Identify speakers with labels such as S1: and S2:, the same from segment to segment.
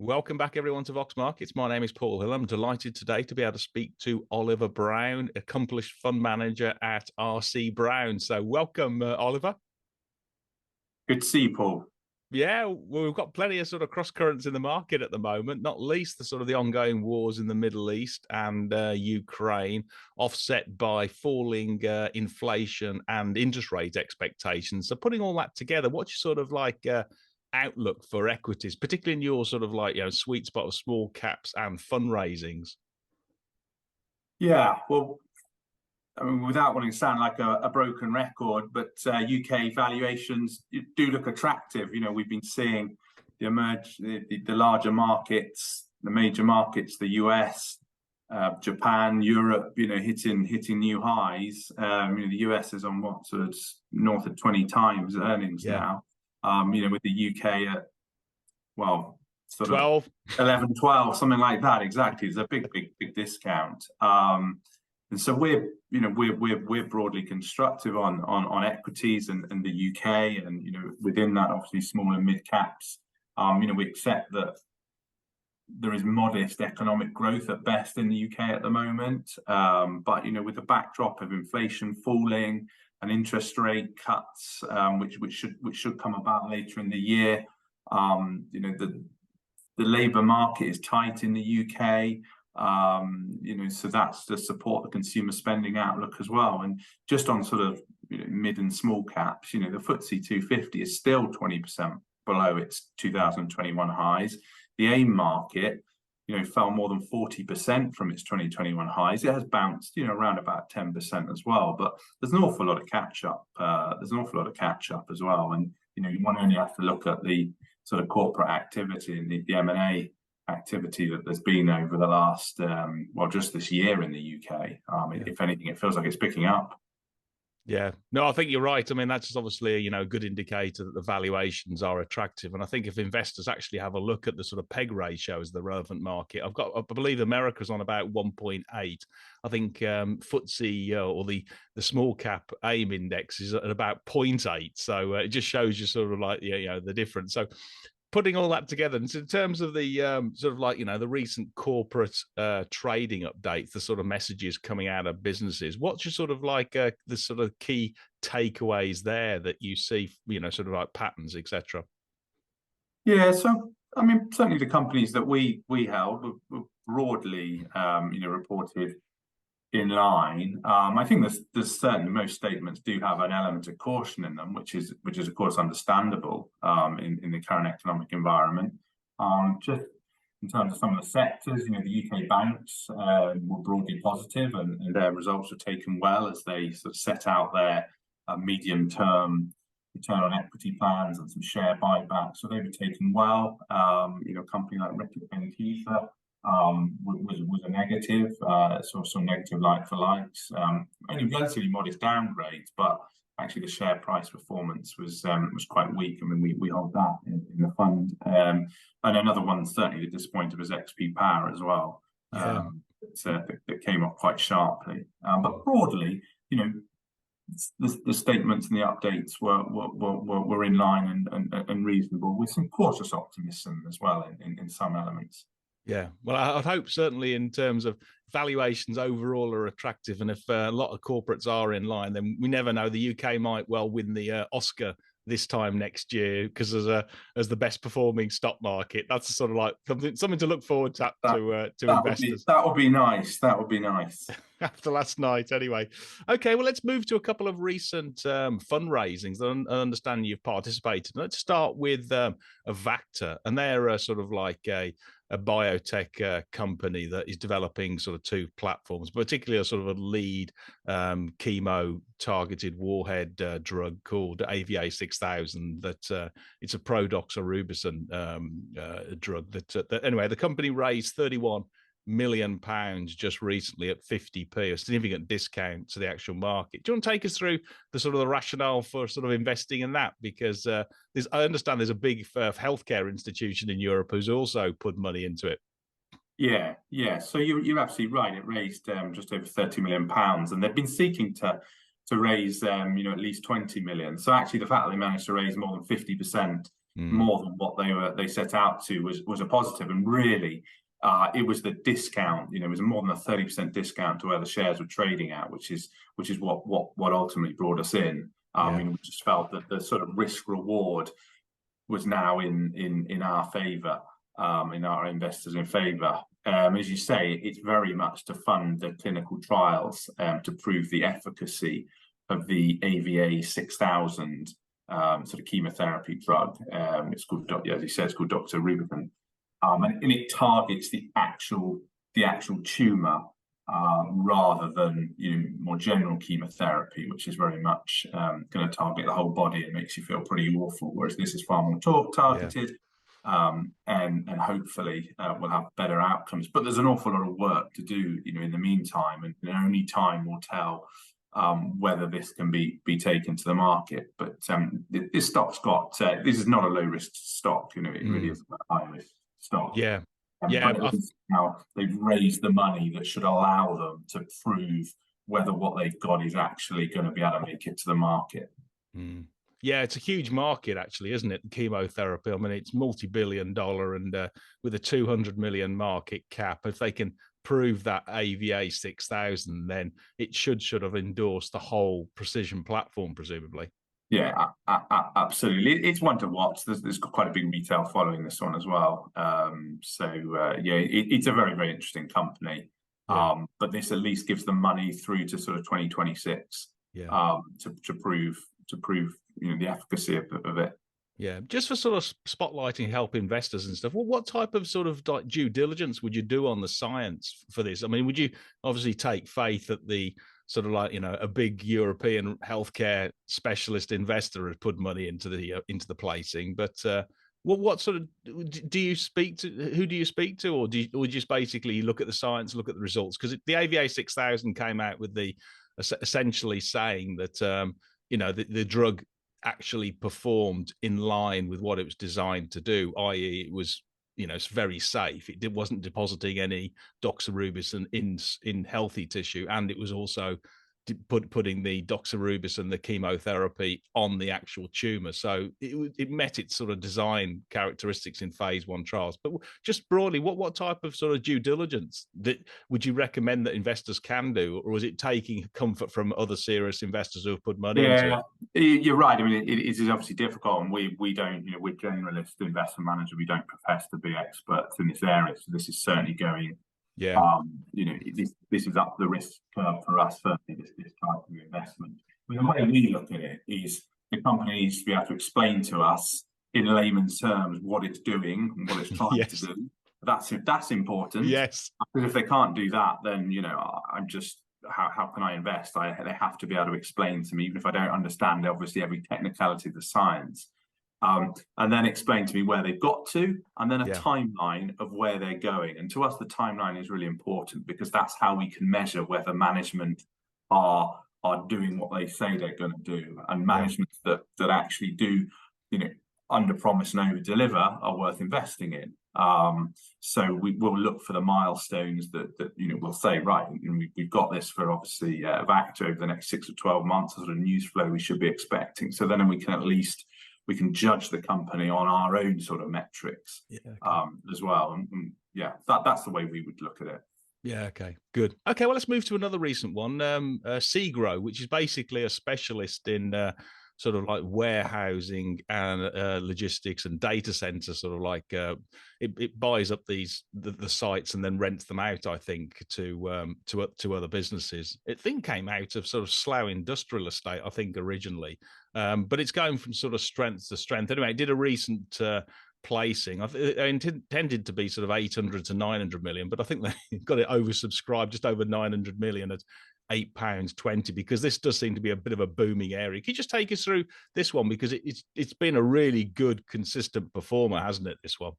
S1: Welcome back, everyone, to Vox Markets. My name is Paul Hill. I'm delighted today to be able to speak to Oliver Brown, accomplished fund manager at RC Brown. So welcome, Oliver.
S2: Good to see you, Paul.
S1: Yeah, well, we've got plenty of sort of cross currents in the market at the moment, not least the sort of the ongoing wars in the Middle East and Ukraine, offset by falling inflation and interest rate expectations. So putting all that together, what's your sort of like outlook for equities, particularly in your sort of like, sweet spot of small caps and fundraisings?
S2: Yeah, well, I mean, without wanting to sound like a broken record, but UK valuations do look attractive. You know, we've been seeing the larger markets, the major markets, the US, Japan, Europe, hitting new highs. The US is on what, sort of north of 20 times earnings now. With the UK at, well, sort
S1: 12,
S2: of 11, 12, something like that. Exactly. It's a big discount. And so we're broadly constructive on equities and the UK, and within that, obviously small and mid caps. We accept that there is modest economic growth at best in the UK at the moment, but with the backdrop of inflation falling and interest rate cuts, which should come about later in the year, the labour market is tight in the UK. So that's to support the consumer spending outlook as well. And just on sort of mid and small caps, the FTSE 250 is still 20% below its 2021 highs. The AIM market, fell more than 40% from its 2021 highs. It has bounced, around about 10% as well. But there's an awful lot of catch up. As well. And one only have to look at the sort of corporate activity and the M&A activity that there's been over the last, just this year in the UK. If anything, it feels like it's picking up.
S1: Yeah, no, I think you're right. I mean, that's just obviously, a good indicator that the valuations are attractive. And I think if investors actually have a look at the sort of PEG ratio as the relevant market, I believe America's on about 1.8. I think FTSE or the small cap AIM index is at about 0.8. So it just shows you sort of like, the difference. So putting all that together, and so in terms of the sort of like, the recent corporate trading updates, the sort of messages coming out of businesses, what's your sort of like the sort of key takeaways there that you see, sort of like patterns, etc.?
S2: Yeah, so I mean, certainly the companies that we held were broadly, reported in line. I think there's certainly, most statements do have an element of caution in them, which is of course understandable in the current economic environment. Just in terms of some of the sectors, the UK banks were broadly positive, and their results were taken well as they sort of set out their medium-term return on equity plans and some share buybacks. So they were taken well. A company like Reckitt Benckiser was a negative, sort of some negative like for likes, only relatively modest downgrades, but actually the share price performance was quite weak. I mean, we hold that in the fund, and another one certainly that disappointed was XP Power as well. That came up quite sharply, but broadly, the statements and the updates were in line and reasonable, with some cautious optimism as well in some elements.
S1: Yeah, well, I'd hope certainly in terms of valuations overall are attractive. And if a lot of corporates are in line, then we never know. The UK might well win the Oscar this time next year because as the best performing stock market. That's sort of like something to look forward to investors.
S2: That would be nice. That would be nice.
S1: After last night, anyway. Okay, well, let's move to a couple of recent fundraisings that I understand you've participated in. Let's start with Avacta, and they're sort of like a biotech company that is developing sort of two platforms, particularly a sort of a lead chemo targeted warhead drug called AVA6000. That it's a prodoxorubicin drug. That anyway, the company raised £31 million just recently at 50p, a significant discount to the actual market. Do you want to take us through the sort of the rationale for sort of investing in that? Because I understand there's a big healthcare institution in Europe who's also put money into it.
S2: Yeah. So you're absolutely right. It raised just over £30 million, and they've been seeking to raise at least 20 million. So actually, the fact that they managed to raise more than 50% more than what they set out to was a positive. And really, it was the discount. It was more than a 30% discount to where the shares were trading at, which is what ultimately brought us in. We just felt that the sort of risk reward was now in our favour, in our investors' in favour. As you say, it's very much to fund the clinical trials to prove the efficacy of the AVA 6000 sort of chemotherapy drug. It's called, as you said, it's called doxorubicin, and it targets the actual tumour rather than more general chemotherapy, which is very much going to target the whole body and makes you feel pretty awful. Whereas this is far more targeted, and hopefully we'll have better outcomes. But there's an awful lot of work to do, in the meantime, and only time will tell whether this can be taken to the market. But this stock's got this is not a low risk stock. It really is a high risk stock. But now they've raised the money that should allow them to prove whether what they've got is actually going to be able to make it to the market.
S1: Yeah, it's a huge market, actually, isn't it? Chemotherapy. I mean, it's multi-billion-dollar, and with a 200 million market cap, if they can prove that AVA 6000, then it should have endorsed the whole precision platform, presumably.
S2: Yeah, absolutely. It's one to watch. There's quite a big retail following this one as well. It's a very, very interesting company. But this at least gives them money through to sort of 2026 to prove the efficacy of it.
S1: Yeah, just for sort of spotlighting, help investors and stuff. Well, what type of sort of like due diligence would you do on the science for this? I mean, would you obviously take faith that the sort of like a big European healthcare specialist investor has put money into the placing? But what sort of do you speak to? Who do you speak to, or do you just basically look at the science, look at the results? Because the AVA 6000 came out with the essentially saying that the drug actually performed in line with what it was designed to do, i.e. it was it's very safe. It wasn't depositing any doxorubicin in healthy tissue, and it was also putting the doxorubicin, the chemotherapy, on the actual tumor. So it met its sort of design characteristics in phase 1 trials. But just broadly, what type of sort of due diligence would you recommend that investors can do, or is it taking comfort from other serious investors who have put money into it?
S2: You're right. I mean, it is obviously difficult, and we don't, we're generalist investment managers. We don't profess to be experts in this area. So this is certainly going. This is up the risk curve for us, certainly, this type of investment. I mean, the way we look at it is the company needs to be able to explain to us in layman's terms what it's doing and what it's trying to do. That's important.
S1: Yes.
S2: Because if they can't do that, then I'm just how can I invest? They have to be able to explain to me, even if I don't understand obviously every technicality of the science. And then explain to me where they've got to, and then a timeline of where they're going. And to us, the timeline is really important, because that's how we can measure whether management are doing what they say they're going to do, and management that actually do, under promise and over deliver are worth investing in. So we will look for the milestones that we'll say, right, we've got this for obviously Avacta over the next 6 or 12 months, sort of news flow we should be expecting. So then we can at least judge the company on our own sort of metrics as well. And that's the way we would look at it.
S1: Yeah, okay, good. Okay, well, let's move to another recent one, Segro, which is basically a specialist in sort of like warehousing and logistics and data center, sort of like it buys up the sites and then rents them out, I think, to other businesses. It came out of sort of Slough Industrial Estate, I think, originally, but it's going from sort of strength to strength. Anyway, it did a recent placing. It intended to be sort of 800 to 900 million, but I think they got it oversubscribed, just over 900 million at £8.20, because this does seem to be a bit of a booming area. Can you just take us through this one, because it's been a really good, consistent performer, hasn't it, this one?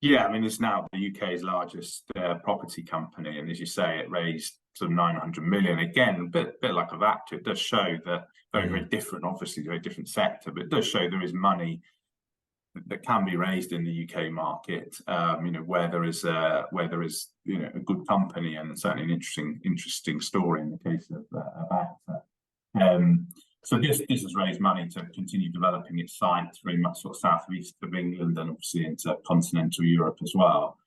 S2: Yeah, I mean, it's now the UK's largest property company, and as you say, it raised sort of 900 million. Again, a bit like Avacta, it does show that very, very different, obviously, very different sector, but it does show there is money that can be raised in the UK market, where there is a good company, and certainly an interesting story in the case of Avacta. So this has raised money to continue developing its sites very much sort of southeast of England and obviously into continental Europe as well.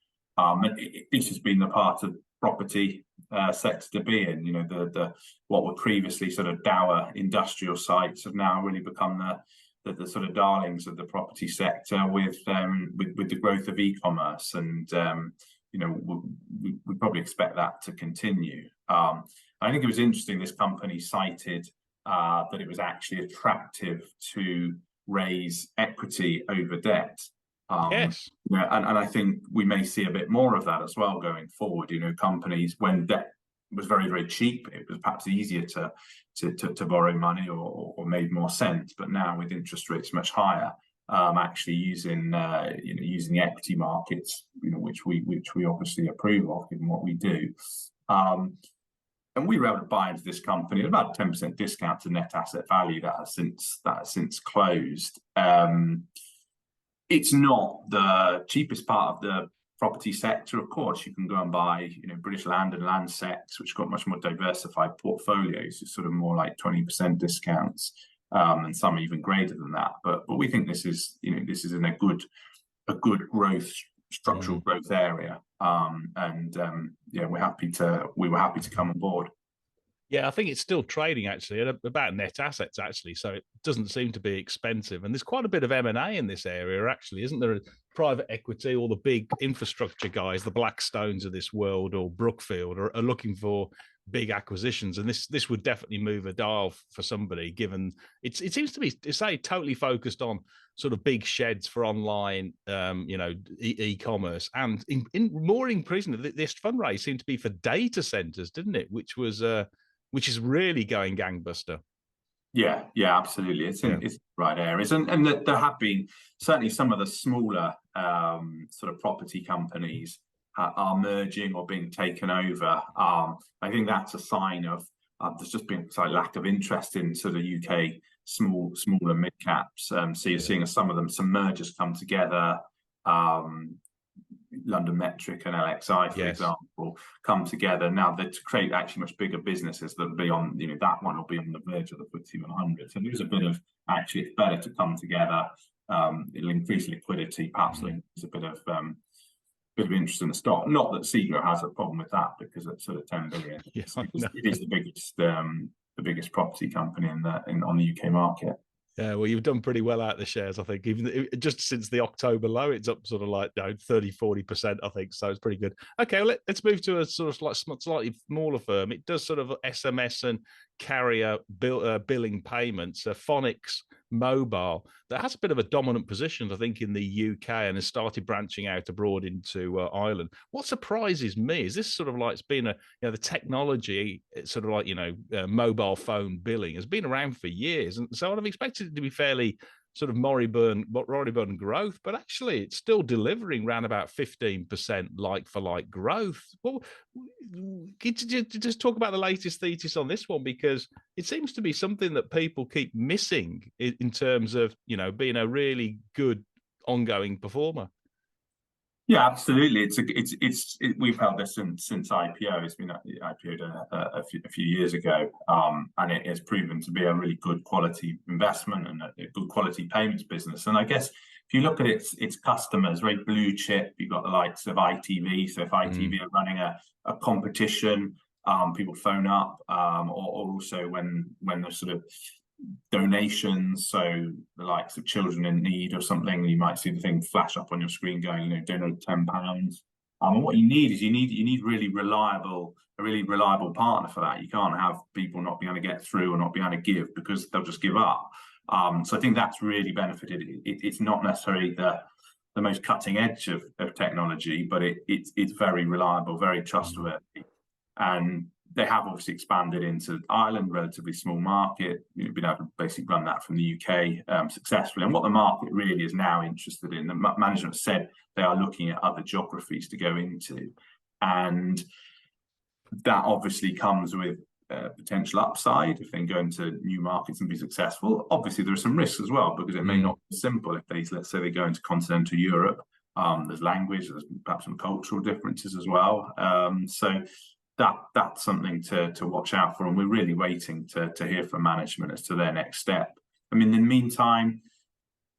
S2: This has been the part of property sector to be in. You know, the what were previously sort of dour industrial sites have now really become the sort of darlings of the property sector with the growth of e-commerce, and you know, we probably expect that to continue. I think it was interesting. This company cited that it was actually attractive to raise equity over debt.
S1: Yes.
S2: You know, and I think we may see a bit more of that as well going forward. You know, companies, when debt was very, very cheap, it was perhaps easier to borrow money or made more sense. But now with interest rates much higher, actually using using the equity markets, you know, which we obviously approve of given what we do. And we were able to buy into this company at about a 10% discount to net asset value that has since closed. It's not the cheapest part of the property sector, of course. You can go and buy, you know, British Land and Landsec, which got much more diversified portfolios. It's sort of more like 20% discounts, and some even greater than that. But we think this is, you know, this is in a good growth, structural growth area. Yeah, we were happy to come on board.
S1: Yeah, I think it's still trading actually at about net assets actually, so it doesn't seem to be expensive. And there's quite a bit of M&A in this area actually, isn't there? Private equity, all the big infrastructure guys, the Blackstones of this world or Brookfield are looking for big acquisitions, and this would definitely move a dial for somebody, given it seems to be, say, totally focused on sort of big sheds for online, you know, e-commerce, and in more increasingly, this fundraise seemed to be for data centers, didn't it? Which is really going gangbuster.
S2: Yeah, absolutely. It's in the right areas, and there have been certainly some of the smaller sort of property companies are merging or being taken over. I think that's a sign of there's just been a lack of interest in sort of UK small and mid caps. So you're seeing some mergers come together. London Metric and LXI, for example, come together now to create actually much bigger businesses that will be on, you know, that one will be on the verge of the FTSE 100. So there's a bit of, actually, it's better to come together. It'll increase liquidity, perhaps increase a bit of interest in the stock. Not that Segro has a problem with that, because it's sort of 10 billion. It is the biggest property company on the UK market.
S1: Yeah, well, you've done pretty well out of the shares, I think. Even just since the October low, it's up sort of like 30-40%, I think. So it's pretty good. Okay, well, let's move to a sort of like slightly smaller firm. It does sort of SMS and carrier billing payments. Fonix Mobile, that has a bit of a dominant position, I think, in the UK, and has started branching out abroad into Ireland. What surprises me is this sort of like, it's been the technology, it's sort of like, mobile phone billing has been around for years, and so I'd have expected it to be fairly sort of moribund growth, but actually it's still delivering around about 15% like-for-like growth. Well, could you just talk about the latest thesis on this one, because it seems to be something that people keep missing in terms of, you know, being a really good ongoing performer.
S2: Yeah, absolutely. We've held this since IPO. It's been IPO'd a few years ago, and it has proven to be a really good quality investment and a good quality payments business. And I guess if you look at its customers, very blue chip. You've got the likes of ITV. So if ITV are running a competition, people phone up, or also when there's sort of donations, so the likes of Children in Need or something, you might see the thing flash up on your screen going, you know, donate £10. And what you need is you need a really reliable partner for that. You can't have people not being able to get through or not being able to give, because they'll just give up. So I think that's really benefited. It's not necessarily the most cutting edge of technology, but it's very reliable, very trustworthy, and they have obviously expanded into Ireland, relatively small market. You've been able to basically run that from the UK successfully. And what the market really is now interested in, the management said they are looking at other geographies to go into. And that obviously comes with potential upside if they go into new markets and be successful. Obviously, there are some risks as well, because it may not be simple if let's say they go into continental Europe. There's language, there's perhaps some cultural differences as well. So that's something to watch out for, and we're really waiting to hear from management as to their next step. I mean, in the meantime,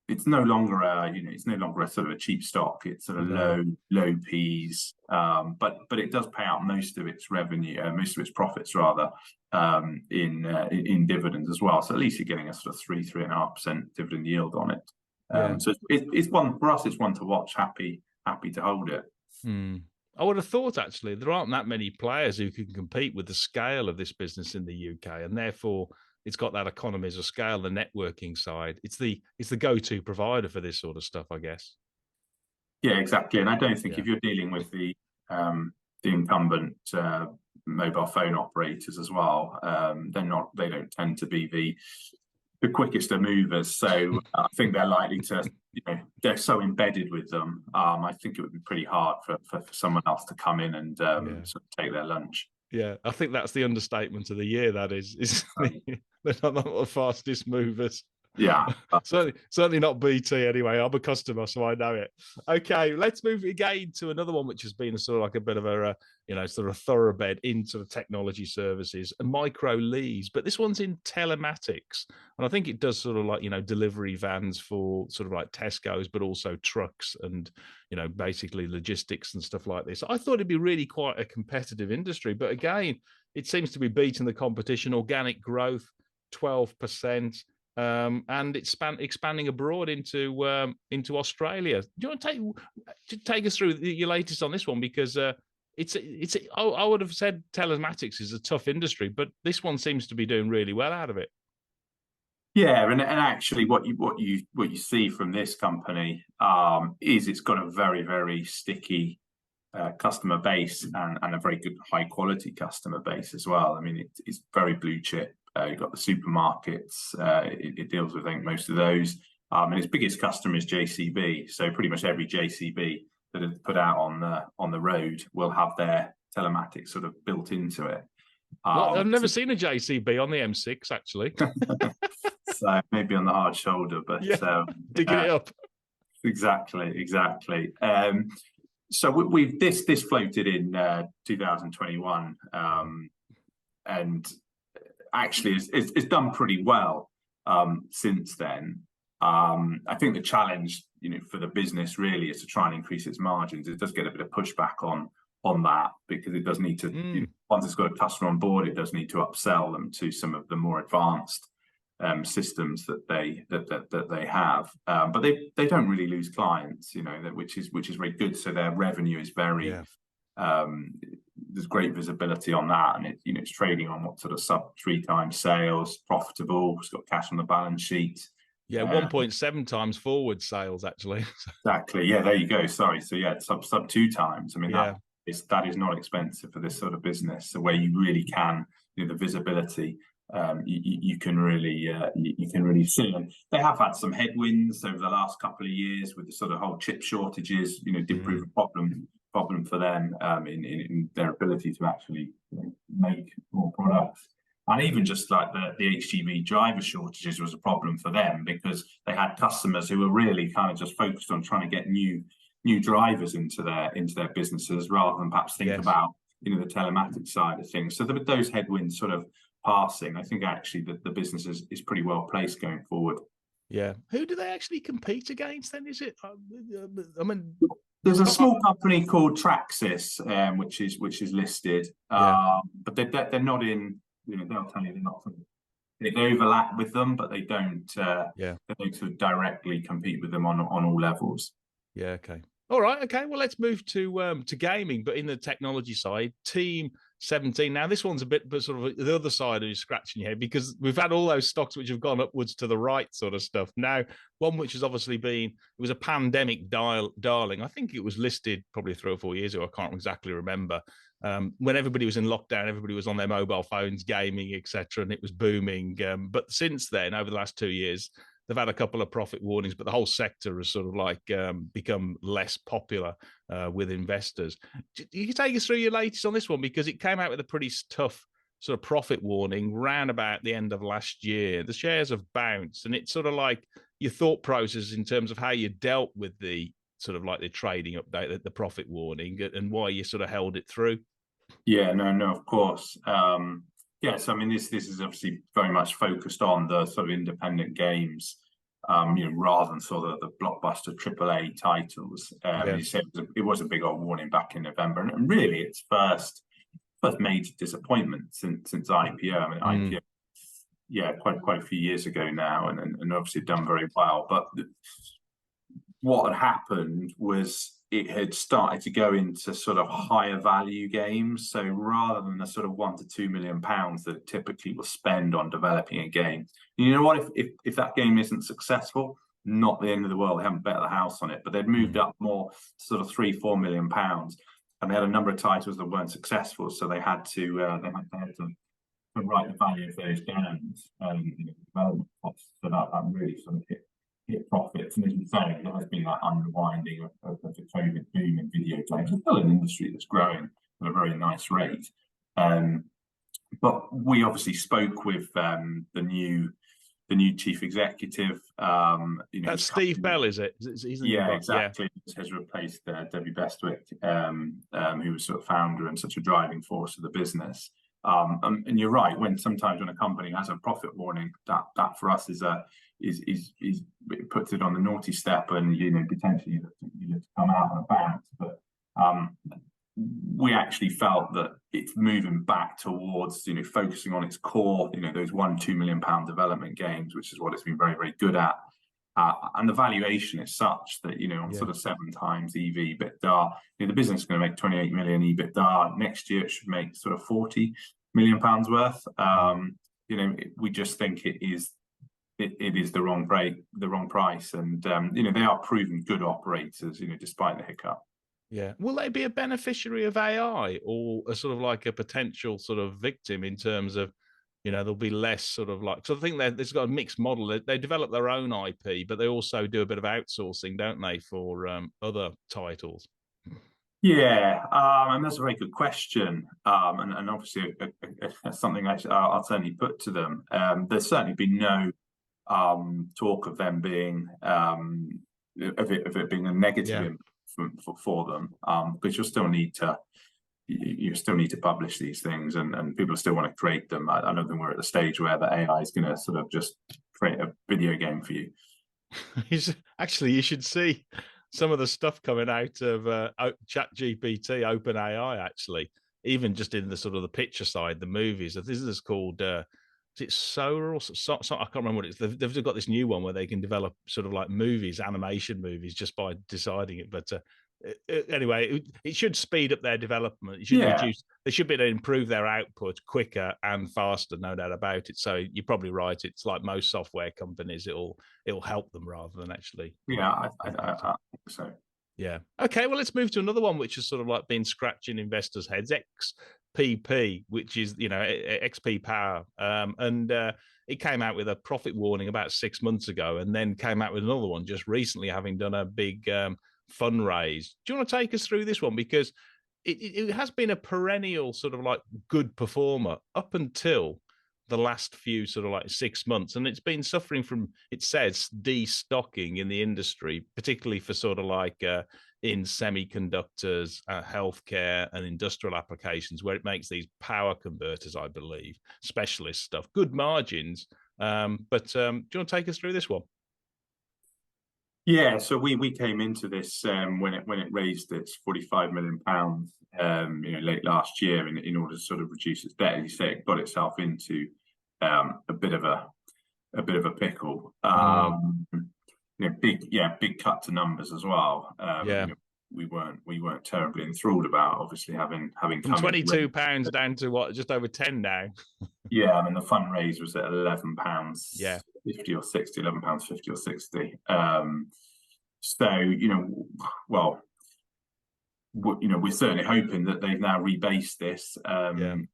S2: it's no longer a sort of a cheap stock. It's sort of low P's, but it does pay out most of its revenue, most of its profits rather, in dividends as well. So at least you're getting a sort of 3.5% dividend yield on it. So it's one for us. It's one to watch. Happy to hold it.
S1: I would have thought actually there aren't that many players who can compete with the scale of this business in the UK, and therefore it's got that economies of scale, the networking side. It's the go-to provider for this sort of stuff, I guess.
S2: Yeah, exactly. And I don't think if you're dealing with the incumbent mobile phone operators as well, they don't tend to be the quickest of movers. So I think they're likely to, they're so embedded with them. I think it would be pretty hard for someone else to come in and sort of take their lunch.
S1: Yeah, I think that's the understatement of the year. That is they're not the fastest movers.
S2: Yeah,
S1: certainly not BT anyway. I'm a customer, so I know it. Okay, let's move again to another one, which has been a sort of like a bit of a sort of thoroughbred in sort of technology services, a Microlise, but this one's in telematics, and I think it does sort of like delivery vans for sort of like Tesco's, but also trucks and basically logistics and stuff like this. I thought it'd be really quite a competitive industry, but again, it seems to be beating the competition. Organic growth, 12%. And it's expanding abroad into Australia. Do you want to take us through your latest on this one? Because I would have said telematics is a tough industry, but this one seems to be doing really well out of it.
S2: Yeah, and actually, what you see from this company is it's got a very, very sticky customer base and a very good high quality customer base as well. I mean, it's very blue chip. You've got the supermarkets. It deals with, I think, most of those. And its biggest customer is JCB. So pretty much every JCB that is put out on the road will have their telematics sort of built into it.
S1: Well, I've never seen a JCB on the M6 actually.
S2: So maybe on the hard shoulder, but
S1: digging it up.
S2: Exactly. So we've this floated in 2021, and actually it's done pretty well since then. I think the challenge, for the business really is to try and increase its margins. It does get a bit of pushback on that because it does need to, once it's got a customer on board, it does need to upsell them to some of the more advanced systems that they have. But they don't really lose clients, which is very good. So their revenue is very there's great visibility on that, and it's trading on what sort of sub 3x sales, profitable. It's got cash on the balance sheet.
S1: Yeah, 1.7 times forward sales actually.
S2: Exactly. Yeah, there you go. Sorry. So yeah, sub 2x. I mean, that is not expensive for this sort of business. So where you really can, the visibility, you can really see. And they have had some headwinds over the last couple of years with the sort of whole chip shortages. Did prove a problem for them in their ability to actually make more products. And even just like the HGV driver shortages was a problem for them because they had customers who were really kind of just focused on trying to get new drivers into their businesses rather than perhaps think about the telematics side of things. So with those headwinds sort of passing, I think actually that the business is pretty well placed going forward.
S1: Yeah. Who do they actually compete against then? Is it? I mean,
S2: there's a small company called Traxis, which is listed, but they're not in. They'll tell you they're not. They overlap with them, but they don't. They don't sort of directly compete with them on all levels.
S1: Yeah. Okay. All right. Okay. Well, let's move to gaming, but in the technology side, Team 17. Now, this one's a bit, but sort of the other side of you scratching your head because we've had all those stocks which have gone upwards to the right, sort of stuff. Now, one which has obviously been, it was a pandemic darling. I think it was listed probably 3 or 4 years ago. I can't exactly remember. When everybody was in lockdown, everybody was on their mobile phones, gaming, etc., and it was booming. But since then, over the last 2 years, they've had a couple of profit warnings, but the whole sector has sort of like become less popular with investors. You can take us through your latest on this one because it came out with a pretty tough sort of profit warning round about the end of last year. The shares have bounced, and it's sort of like your thought process in terms of how you dealt with the sort of like the trading update, the profit warning, and why you sort of held it through.
S2: Yeah, no, of course. Yeah, so I mean, this is obviously very much focused on the sort of independent games, rather than sort of the blockbuster AAA titles.
S1: Yeah.
S2: You said it was a big old warning back in November, and really its first major disappointment since IPO. I mean,
S1: Mm.
S2: IPO, yeah, quite a few years ago now, and obviously done very well. But what had happened was it had started to go into sort of higher value games. So rather than the sort of £1 to £2 million that typically will spend on developing a game, you know what? If that game isn't successful, not the end of the world. They haven't bet the house on it, but they'd moved
S1: Mm.
S2: up more to sort of £3 to £4 million, and they had a number of titles that weren't successful, so they had to write the value of those games, development costs. So that really sort of hit profits. And as you say, there has been that unwinding of the COVID boom in video games. It's still an industry that's growing at a very nice rate. But we obviously spoke with the new chief executive.
S1: That's Steve Bell, is it? He's the new
S2: Yeah,
S1: guy. Yeah.
S2: exactly. Has replaced Debbie Bestwick, who was sort of founder and such a driving force of the business. And you're right. Sometimes when a company has a profit warning, that for us is it puts it on the naughty step, and potentially you look to come out and about. But we actually felt that it's moving back towards focusing on its core, those £1 to £2 million development games, which is what it's been very, very good at. And the valuation is such that on
S1: Yeah.
S2: sort of 7 times EV EBITDA, the business is going to make 28 million EBITDA next year. It should make sort of £40 million worth. We just think it is the wrong price, and they are proven good operators, despite the hiccup.
S1: Yeah. Will they be a beneficiary of AI, or a sort of like a potential sort of victim in terms of, there'll be less sort of like, so I think there's got a mixed model. They develop their own IP, but they also do a bit of outsourcing, don't they, for other titles?
S2: Yeah, and that's a very good question, and obviously something I'll certainly put to them. There's certainly been no talk of them being of it being a negative impact for them, because you still need to publish these things, and people still want to create them. I don't think we're at the stage where the AI is going to sort of just create a video game for you.
S1: Actually, you should see some of the stuff coming out of ChatGPT, OpenAI. Actually, even just in the sort of the picture side, the movies. This is called. Is it Sora or so, I can't remember what it is. They've got this new one where they can develop sort of like movies, animation movies, just by deciding it. But anyway, it should speed up their development. It should reduce. They should be able to improve their output quicker and faster, no doubt about it. So you're probably right. It's like most software companies. It'll help them rather than actually.
S2: Yeah, I think so.
S1: Yeah. Okay. Well, let's move to another one, which has sort of like been scratching investors' heads. XPP, which is XP Power, and it came out with a profit warning about 6 months ago, and then came out with another one just recently, having done a big fundraise. Do you want to take us through this one, because it has been a perennial sort of like good performer up until the last few sort of like 6 months, and it's been suffering from, it says, destocking in the industry, particularly for sort of like in semiconductors, healthcare, and industrial applications, where it makes these power converters, I believe, specialist stuff, good margins. But do you want to take us through this one?
S2: Yeah, so we came into this when it raised its £45 million, late last year, in order to sort of reduce its debt. As you say, it got itself into a bit of a pickle. Big cut to numbers as well. We weren't terribly enthralled about, obviously, having
S1: from
S2: come
S1: £22 down to what, just over 10 now.
S2: Yeah, I mean the fundraise was at £11,
S1: yeah,
S2: 50 or 60, £11.50 or 60. So we're certainly hoping that they've now rebased this, and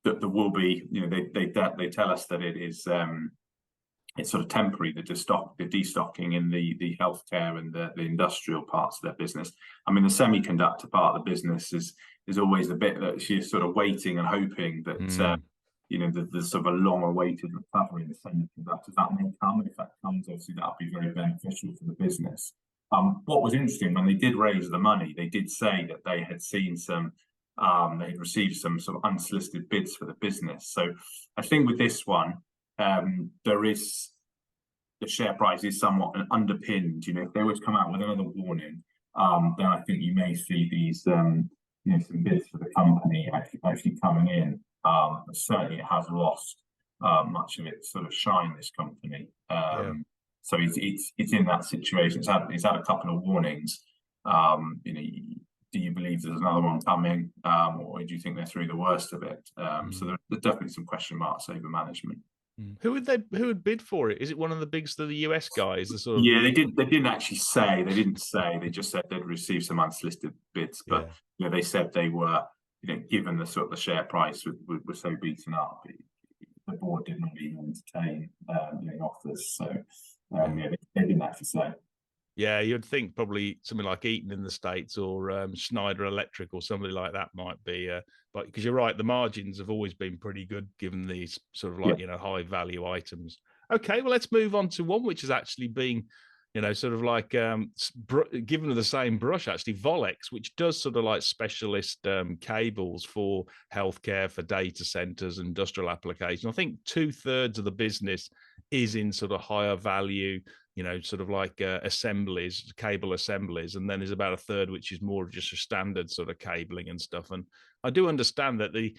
S2: that there will be, they tell us that it is it's sort of temporary, the destocking in the healthcare and the industrial parts of their business. I mean, the semiconductor part of the business is always the bit that she's sort of waiting and hoping that there's sort of a long-awaited recovery in the semiconductors. That may come, and if that comes, obviously that'll be very beneficial for the business. What was interesting, when they did raise the money, they did say that they had seen some They'd received some sort of unsolicited bids for the business. So I think with this one, the share price is somewhat underpinned. If they were to come out with another warning, then I think you may see these, some bids for the company actually coming in. Certainly, it has lost much of its sort of shine. This company, so it's in that situation. It's had a couple of warnings. Do you believe there's another one coming, or do you think they're through the worst of it? So there's definitely some question marks over management.
S1: Who would bid for it? Is it one of the big the US guys? The sort of...
S2: Yeah, they didn't actually say. They didn't say. They just said they'd received some unsolicited bids. But they said they were, given the sort of the share price was so beaten up, the board didn't even entertain offers. So they didn't actually say.
S1: Yeah, you'd think probably something like Eaton in the States or Schneider Electric or somebody like that might be, but because you're right, the margins have always been pretty good given these sort of like, high value items. Okay, well, let's move on to one which has actually been, sort of like given the same brush, actually, Volex, which does sort of like specialist cables for healthcare, for data centers, industrial applications. I think 2/3 of the business is in sort of higher value, sort of like assemblies, cable assemblies, and then there's about 1/3 which is more just a standard sort of cabling and stuff. And I do understand that the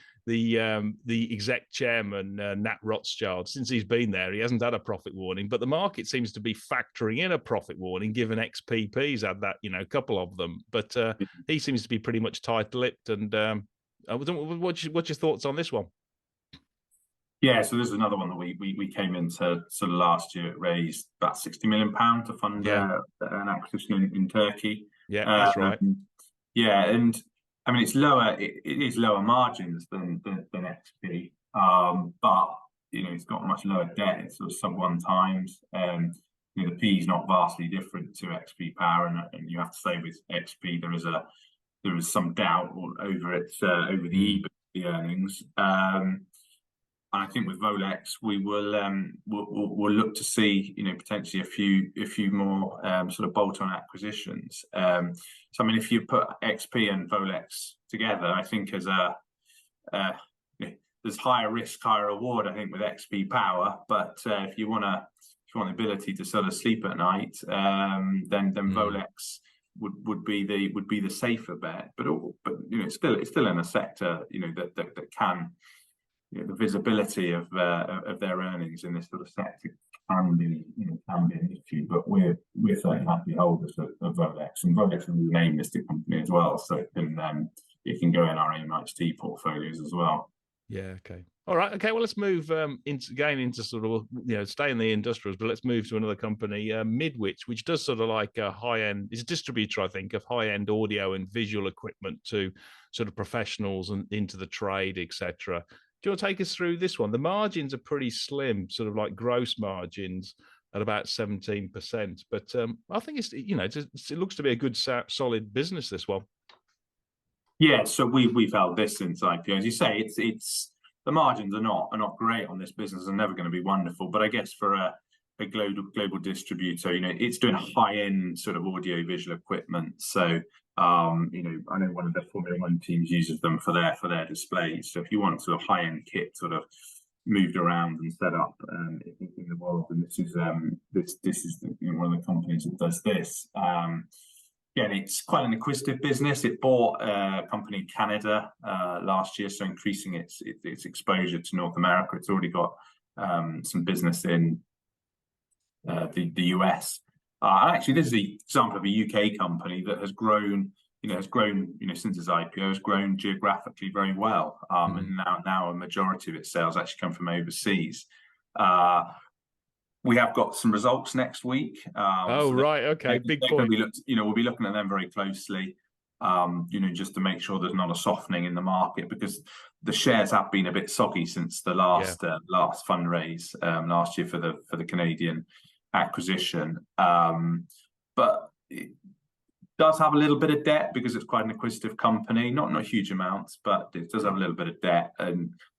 S1: exec chairman Nat Rothschild, since he's been there, he hasn't had a profit warning, but the market seems to be factoring in a profit warning, given XPP's had that, a couple of them. But he seems to be pretty much tight-lipped. And what's your thoughts on this one?
S2: Yeah, so this is another one that we came into sort of last year. It raised about £60 million to fund an acquisition in Turkey.
S1: Yeah, that's right.
S2: Yeah, and I mean it's lower. It is lower margins than XP, but it's got much lower debt. It's sort of sub 1 times. The P is not vastly different to XP Power, and you have to say with XP there is some doubt over over the EBIT earnings. And I think with Volex, we will we'll look to see potentially a few more sort of bolt-on acquisitions. So I mean, if you put XP and Volex together, I think as there's higher risk, higher reward. I think with XP Power, but if you want the ability to sort of sleep at night, then Volex would be the safer bet. But it's still in a sector that can. The visibility of their earnings in this sort of sector can be an issue, but we're certainly happy holders of Volex, and Volex is a name listed company as well, so it can go in our AIM-HT portfolios as well.
S1: Yeah. Okay. All right. Okay. Well, let's move into sort of stay in the industrials, but let's move to another company, Midwich, which does sort of like a high-end. It's a distributor, I think, of high-end audio and visual equipment to sort of professionals and into the trade, etc. Do you want to take us through this one? The margins are pretty slim, sort of like gross margins at about 17%. But I think it looks to be a good, solid business, this one.
S2: Yeah, so we've held this since IPO. As you say, it's the margins are not great on this business, and never going to be wonderful. But I guess for a global distributor, it's doing high-end sort of audio visual equipment. So I know one of the Formula One teams uses them for their displays. So if you want sort of high-end kit sort of moved around and set up in the world, and this is one of the companies that does this. Again, it's quite an acquisitive business. It bought a company in Canada last year, so increasing its exposure to North America. It's already got some business in the US. And actually, this is the example of a UK company that has grown, since its IPO, has grown geographically very well. And now a majority of its sales actually come from overseas. We have got some results next week.
S1: Right, okay, big point.
S2: We'll be looking at them very closely. Just to make sure there's not a softening in the market, because the shares have been a bit soggy since the last fundraise last year for the Canadian acquisition, but it does have a little bit of debt because it's quite an acquisitive company, not huge amounts, but it does have a little bit of debt.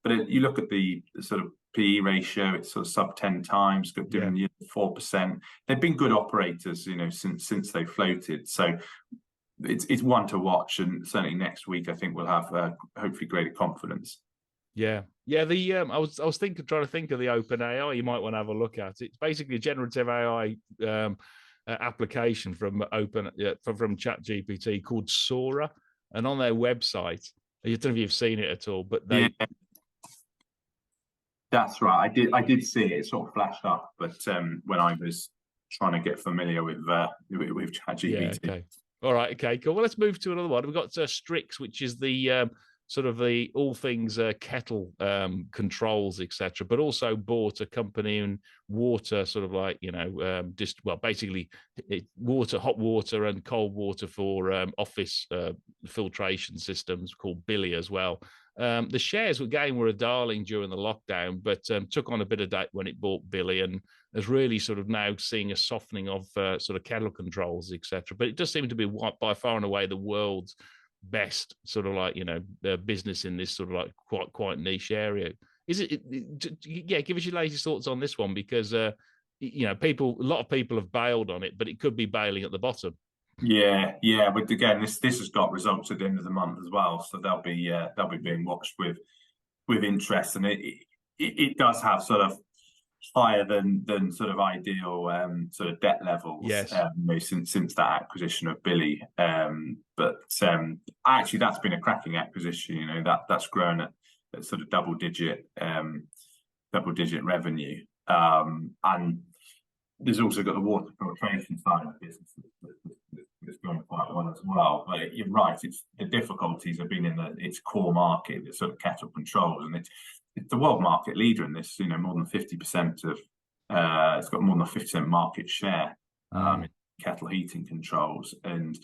S2: You look at the sort of PE ratio, it's sort of sub 10 times, got dividend yield 4%. They've been good operators, since they floated. So it's one to watch, and certainly next week I think we'll have hopefully greater confidence.
S1: Yeah. The I was trying to think of the Open AI. You might want to have a look at it. It's basically a generative AI application from from ChatGPT called Sora, and on their website, I don't know if you've seen it at all, but they.
S2: Yeah. That's right. I did see it. It sort of flashed up, but when I was trying to get familiar with ChatGPT.
S1: Yeah. Okay. All right. Okay. Cool. Well, let's move to another one. We've got Strix, which is the sort of the all things kettle controls, etc. But also bought a company in water, sort of like basically hot water and cold water for office filtration systems called Billy as well. The shares again were a darling during the lockdown, but took on a bit of debt when it bought Billy, and is really sort of now seeing a softening of sort of kettle controls, etc. But it does seem to be by far and away the world's best sort of like business in this sort of like quite niche area. Is it? Yeah, give us your latest thoughts on this one, because a lot of people have bailed on it, but it could be bailing at the bottom.
S2: Yeah. But again, this has got results at the end of the month as well, so they'll be being watched with interest, and it does have sort of higher than sort of ideal sort of debt levels.
S1: Yes.
S2: Since that acquisition of Billy. But actually that's been a cracking acquisition. That's grown at sort of double digit revenue. And there's also got the water filtration side of the business that's going quite well as well. But you're right, the difficulties have been in its core market, the sort of kettle controls, and it's the world market leader in this. More than 50% of it's got more than 50% market share in kettle heating controls, and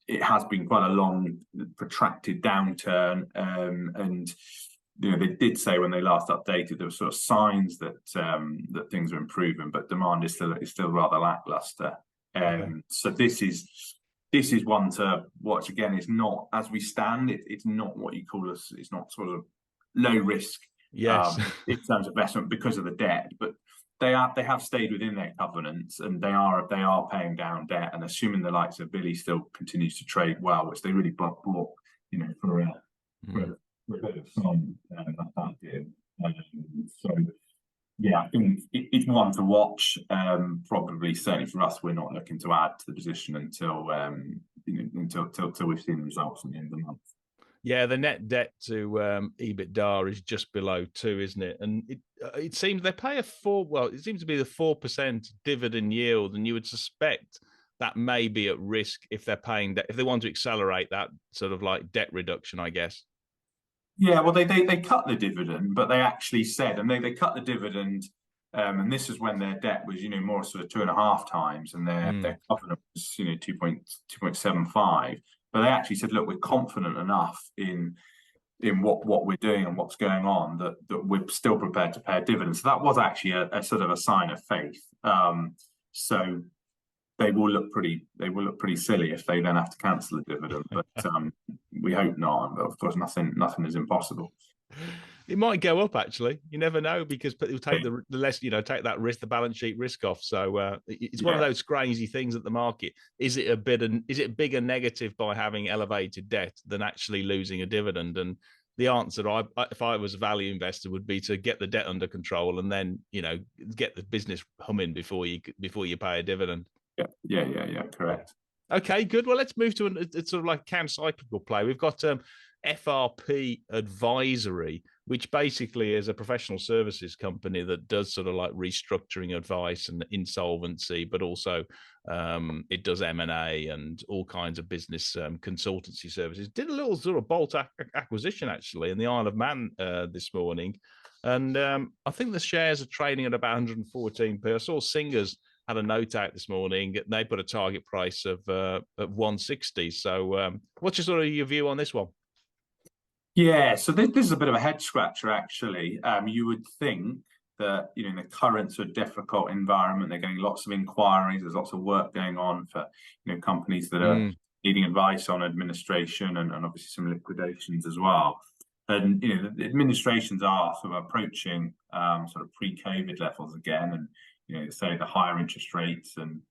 S2: it has been quite a long, protracted downturn. And they did say when they last updated there were sort of signs that that things are improving, but demand is still rather lackluster. So this is one to watch. Again, it's not, as we stand, it's not what you call it's not sort of low risk in terms of investment because of the debt, but they have stayed within their covenants, and they are paying down debt, and assuming the likes of Billy still continues to trade well, which they really bought for a bit of fun, that did. So yeah, I think it's one to watch. Probably, certainly for us, we're not looking to add to the position until we've seen the results at the end of the month.
S1: Yeah, the net debt to EBITDA is just below 2, isn't it? And it seems they pay it seems to be the 4% dividend yield, and you would suspect that may be at risk if they're paying debt, if they want to accelerate that sort of like debt reduction, I guess.
S2: Yeah, well, they cut the dividend, but they actually said, and they cut the dividend, and this is when their debt was more sort of 2.5 times, and their covenant was 2.75. But they actually said, look, we're confident enough in what we're doing and what's going on that we're still prepared to pay a dividend. So that was actually a sort of a sign of faith. So they will look pretty silly if they then have to cancel the dividend. But we hope not. But of course, nothing is impossible.
S1: It might go up, actually. You never know, because it'll take the less, take that risk, the balance sheet risk off. So it's one of those crazy things at the market. Is it a bigger negative by having elevated debt than actually losing a dividend? And the answer, if I was a value investor, would be to get the debt under control and then get the business humming before you pay a dividend.
S2: Yeah. Correct.
S1: Okay, good. Well, let's move to it's sort of like counter-cyclical play. We've got FRP Advisory, which basically is a professional services company that does sort of like restructuring advice and insolvency, but also it does M&A and all kinds of business consultancy services. Did a little sort of bolt acquisition actually in the Isle of Man this morning, and I think the shares are trading at about 114p. I saw Singers had a note out this morning. They put a target price of 160. So what's your view on this one?
S2: Yeah, so this is a bit of a head scratcher, actually. You would think that, in the current sort of difficult environment, they're getting lots of inquiries. There's lots of work going on for, companies that are needing advice on administration and obviously some liquidations as well. And, the administrations are sort of approaching sort of pre-COVID levels again. And, say the higher interest rates and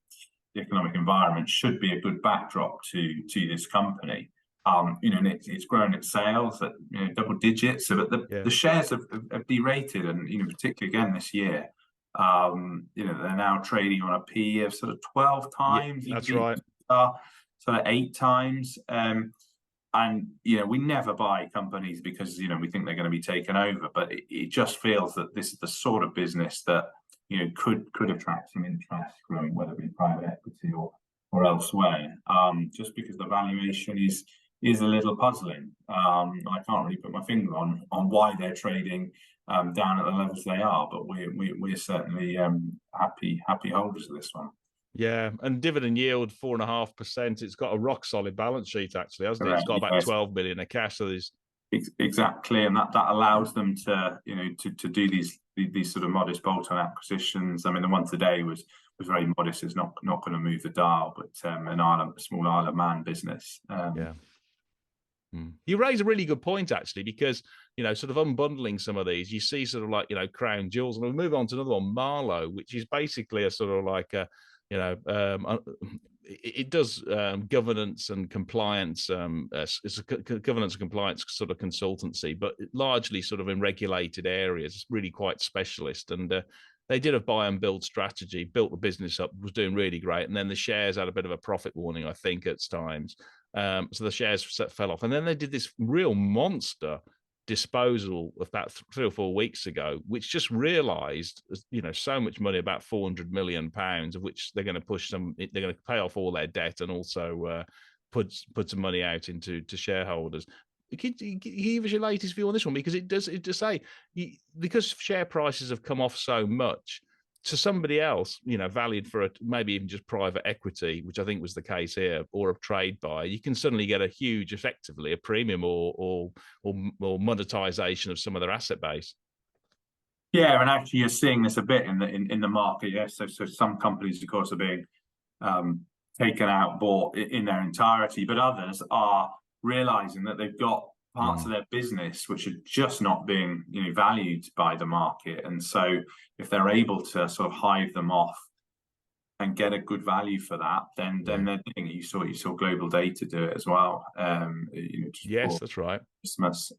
S2: economic environment should be a good backdrop to this company. And it's grown its sales at double digits, so that the shares have derated, and particularly again this year, they're now trading on a P of sort of 12 times.
S1: Yeah, that's right.
S2: Sort of 8 times. And we never buy companies because we think they're going to be taken over, but it just feels that this is the sort of business that could attract some interest from whether it be private equity or elsewhere. Just because the valuation is a little puzzling. I can't really put my finger on why they're trading down at the levels they are, but we're certainly happy holders of this one.
S1: Yeah, and dividend yield 4.5%. It's got a rock solid balance sheet, actually, hasn't it? It's got about 12 million of cash. So there's
S2: exactly, and that allows them to to do these sort of modest bolt-on acquisitions. I mean, the one today was very modest. It's not going to move the dial, but a small Isle of Man business.
S1: You raise a really good point, actually, because sort of unbundling some of these, you see sort of like crown jewels, and we'll move on to another one, Marlowe, which is basically a sort of like a it does governance and compliance. It's a governance and compliance sort of consultancy, but largely sort of in regulated areas. It's really quite specialist, and they did a buy and build strategy, built the business up, was doing really great, and then the shares had a bit of a profit warning, I think, at times. So the shares fell off, and then they did this real monster disposal about 3 or 4 weeks ago, which just realized so much money, about 400 million pounds, of which they're going to push some, they're going to pay off all their debt and also put some money out into shareholders. Can you give us your latest view on this one? Because it does say, because share prices have come off so much, to somebody else, valued for maybe even just private equity, which I think was the case here, or a trade buy, you can suddenly get a huge, effectively, a premium or monetization of some of their asset base.
S2: Yeah, and actually you're seeing this a bit in the market. Yeah, so some companies, of course, are being taken out, bought in their entirety, but others are realizing that they've got parts of their business which are just not being valued by the market, and so if they're able to sort of hive them off and get a good value for that, then they're doing it. You saw Global Data do it as well.
S1: Yes, that's right.
S2: Christmas.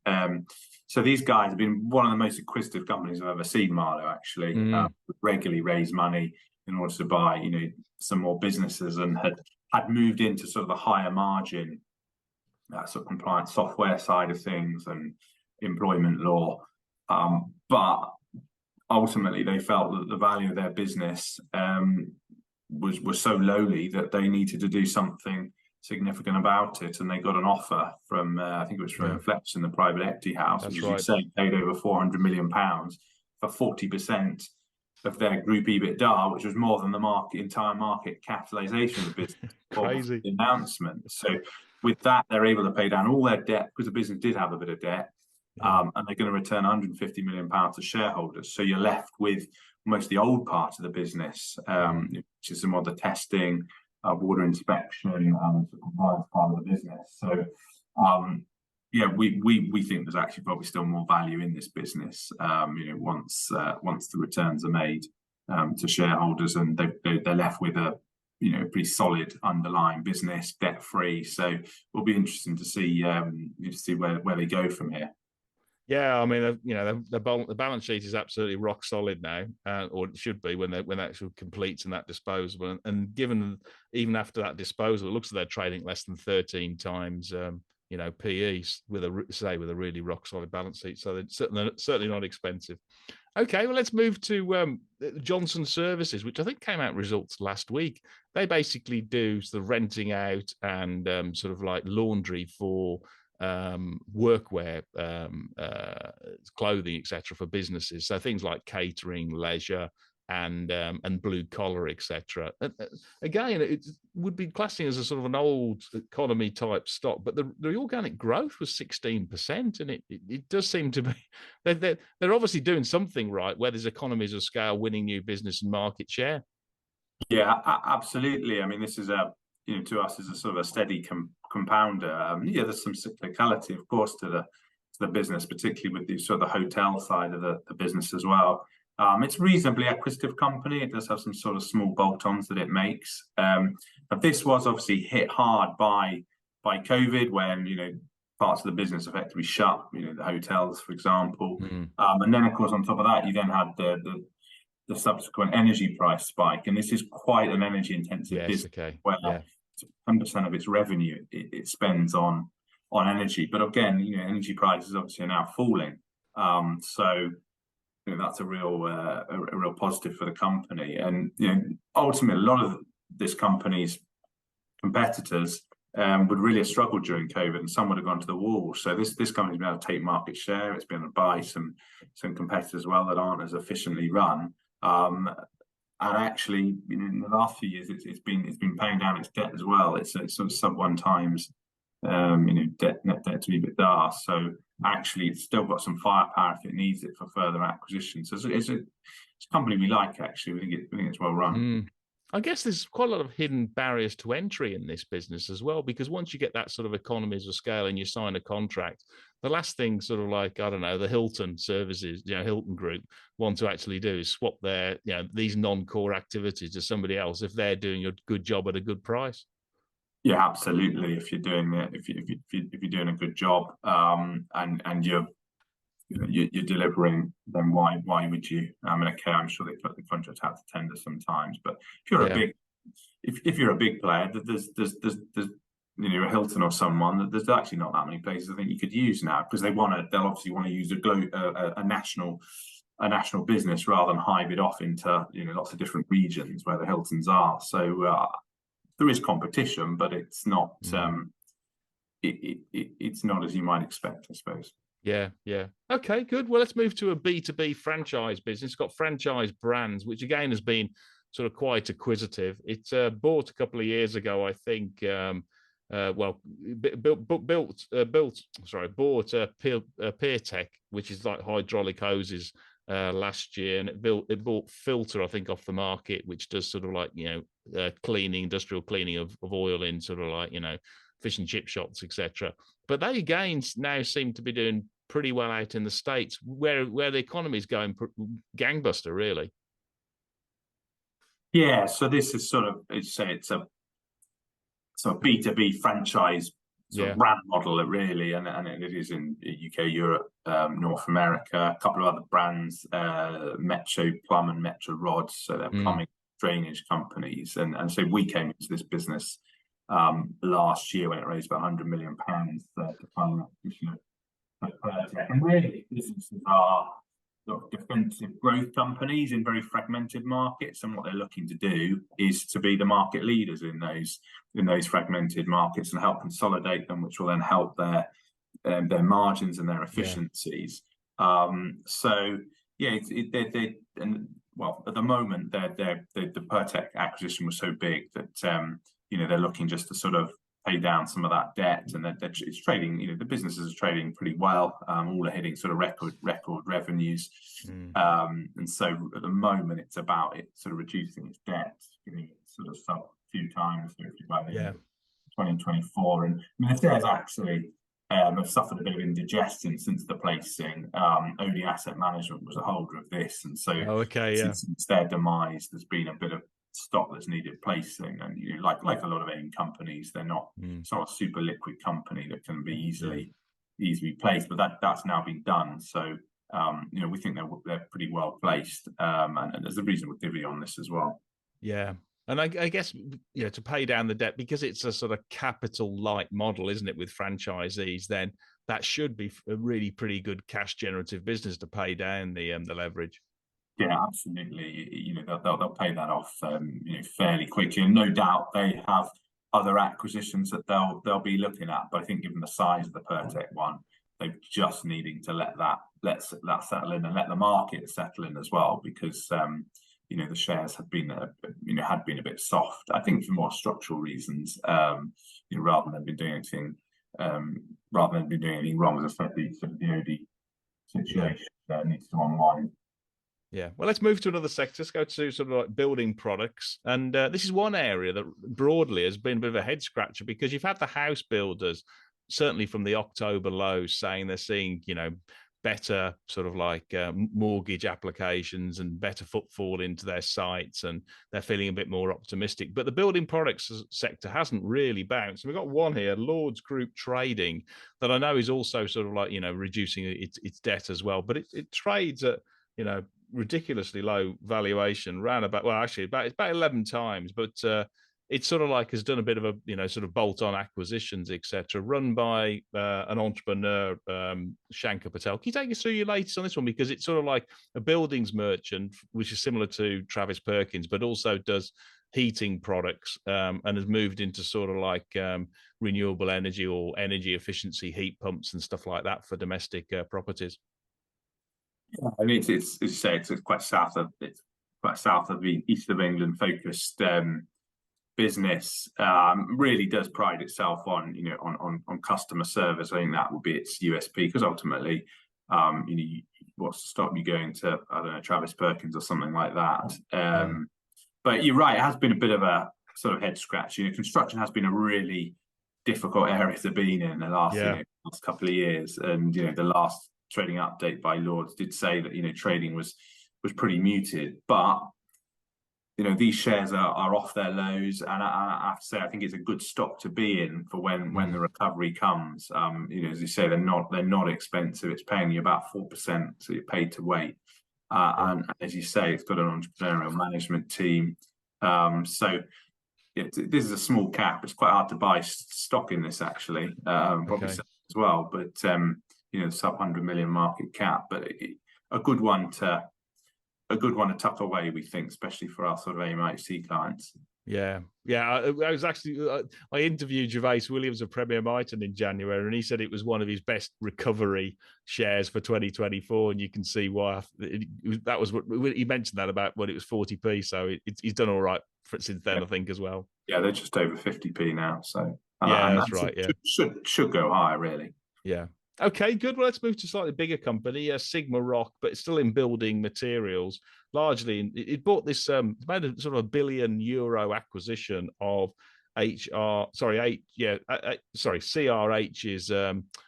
S2: So these guys have been one of the most acquisitive companies I've ever seen. Marlowe actually regularly raise money in order to buy some more businesses, and had moved into sort of the higher margin sort of compliance software side of things and employment law, but ultimately they felt that the value of their business was so lowly that they needed to do something significant about it, and they got an offer from I think it was from Inflection, the private equity house, which, as you say, paid over 400 million pounds for 40% of their group EBITDA, which was more than the entire market capitalization of the business.
S1: Crazy.
S2: The announcement. So with that, they're able to pay down all their debt, because the business did have a bit of debt, and they're going to return 150 million pounds to shareholders. So you're left with most of the old part of the business, which is some of the testing, water inspection, and the compliance part of the business. So we think there's actually probably still more value in this business. Once the returns are made to shareholders, and they're left with a pretty solid underlying business, debt free. So it'll be interesting to see where they go from here.
S1: Yeah, I mean, the balance sheet is absolutely rock solid now, or it should be when that actually completes and that disposal. And given even after that disposal, it looks like they're trading less than 13 times, PE with a really rock solid balance sheet. So it's certainly not expensive. Okay, well, let's move to Johnson Services, which I think came out results last week. They basically do the renting out and sort of like laundry for workwear, clothing, etc., for businesses. So things like catering, leisure, and blue collar, etc. Again, it would be classing as a sort of an old economy type stock, but the organic growth was 16%, and it does seem to be they're obviously doing something right, where there's economies of scale, winning new business and market share.
S2: Yeah, absolutely. I mean, this is to us is a sort of a steady compounder. There's some cyclicality, of course, to the business, particularly with the sort of the hotel side of the business as well. It's a reasonably acquisitive company. It does have some sort of small bolt-ons that it makes. But this was obviously hit hard by COVID, when parts of the business effectively shut. The hotels, for example, and then of course on top of that, you then had the subsequent energy price spike, and this is quite an energy-intensive business, where 10% of its revenue it spends on energy. But again, energy prices obviously are now falling, so that's a real positive for the company. And ultimately, a lot of this company's competitors would really have struggled during COVID, and some would have gone to the wall. So this company's been able to take market share. It's been able to buy some competitors as well that aren't as efficiently run. And actually, in the last few years, it's been paying down its debt as well. It's sort of sub 1x, net debt to EBITDA. So actually, it's still got some firepower if it needs it for further acquisitions. So it's a company we like. Actually, we think it's well run.
S1: I guess there's quite a lot of hidden barriers to entry in this business as well, because once you get that sort of economies of scale and you sign a contract, the last thing sort of like, I don't know, the Hilton services, Hilton Group want to actually do is swap their, these non-core activities to somebody else if they're doing a good job at a good price. Yeah,
S2: absolutely. If you're doing it, if you're doing a good job, and you're delivering, then why would you? Okay, I'm sure they put the contract out to tender sometimes, but if you're a big player, there's a Hilton or someone, there's actually not that many places I think you could use now, because they'll obviously want to use a national business rather than hive it off into lots of different regions where the Hiltons are. So there is competition, but it's not it's not as you might expect, I suppose.
S1: Yeah. Okay, good. Well, let's move to a B2B franchise business. It's got franchise brands, which again has been sort of quite acquisitive. It bought a couple of years ago, I think. Bought PeerTech, which is like hydraulic hoses, last year, and it bought Filter, I think, off the market, which does sort of like cleaning, industrial cleaning of oil in sort of like fish and chip shops, etc. But they again now seem to be doing pretty well out in the States, where the economy is going gangbuster, really.
S2: Yeah, so this is sort of, it's a B2B franchise brand model, really, and it is in UK, Europe, North America. A couple of other brands, Metro Plum and Metro Rods, so they're plumbing drainage companies, and so we came into this business last year when it raised about £100 million to fund the acquisition of PeerTech. And really, businesses are defensive growth companies in very fragmented markets, and what they're looking to do is to be the market leaders in those fragmented markets and help consolidate them, which will then help their margins and their efficiencies. So yeah, at the moment, the PeerTech acquisition was so big that they're looking just to sort of pay down some of that debt, and it's trading. The businesses are trading pretty well. All are hitting sort of record revenues, and so at the moment it's about sort of reducing its debt, giving it sort of sub 2x by the end of 2024. And the shares actually have suffered a bit of indigestion since the placing. OD Asset Management was a holder of this, and so since their demise, there's been a bit of stock that's needed placing. And like a lot of AIM companies, they're not it's not a super liquid company that can be easily placed, but that's now been done. So we think they're pretty well placed, and there's a reasonable divvy on this as well.
S1: Yeah. And I guess, to pay down the debt, because it's a sort of capital light model, isn't it, with franchisees, then that should be a really pretty good cash generative business to pay down the leverage.
S2: Yeah, absolutely. They'll pay that off fairly quickly, and no doubt they have other acquisitions that they'll be looking at. But I think given the size of the PeerTech one, they're just needing to let that settle in and let the market settle in as well, because the shares have been had been a bit soft, I think, for more structural reasons, rather than doing anything wrong. As I said, the OD situation needs to unwind.
S1: Yeah, well, let's move to another sector. Let's go to sort of like building products. And this is one area that broadly has been a bit of a head scratcher, because you've had the house builders, certainly from the October lows, saying they're seeing, better sort of like mortgage applications and better footfall into their sites, and they're feeling a bit more optimistic. But the building products sector hasn't really bounced. We've got one here, Lords Group Trading, that I know is also sort of like, reducing its debt as well, but it trades at, ridiculously low valuation, round about, well, actually it's about 11 times, but it's sort of like has done a bit of a, sort of bolt-on acquisitions, etc., run by an entrepreneur, Shankar Patel. Can you take us through your latest on this one? Because it's sort of like a buildings merchant, which is similar to Travis Perkins, but also does heating products, and has moved into sort of like renewable energy or energy efficiency heat pumps and stuff like that for domestic properties.
S2: Yeah, I mean, it's as you say, it's quite south of the east of England focused business. Really does pride itself on on customer service. I think that would be its USP, because ultimately, what's to stop you going to, I don't know, Travis Perkins or something like that. But you're right, it has been a bit of a sort of head scratch. Construction has been a really difficult area to be in the last last couple of years, and the last trading update by Lords did say that trading was pretty muted, but these shares are off their lows, and I have to say I think it's a good stock to be in for when the recovery comes. As you say, they're not expensive. It's paying you about 4%, so you're paid to wait. And as you say, it's got an entrepreneurial management team. So this is a small cap. It's quite hard to buy stock in this, actually. Probably as well, but sub 100 million market cap, but a good one to tuck away, we think, especially for our sort of AIMHC clients.
S1: Yeah. I was actually, I interviewed Gervase Williams of Premier Miton in January, and he said it was one of his best recovery shares for 2024, and you can see why. That was what he mentioned, that about when it was 40p. So he's done all right since then, I think, as well.
S2: Yeah, they're just over 50p now. So
S1: that's right.
S2: Should go higher, really.
S1: Yeah. Okay, good. Well, let's move to a slightly bigger company, SigmaRoc, but it's still in building materials. Largely, it bought this, made a sort of €1 billion acquisition of CRH's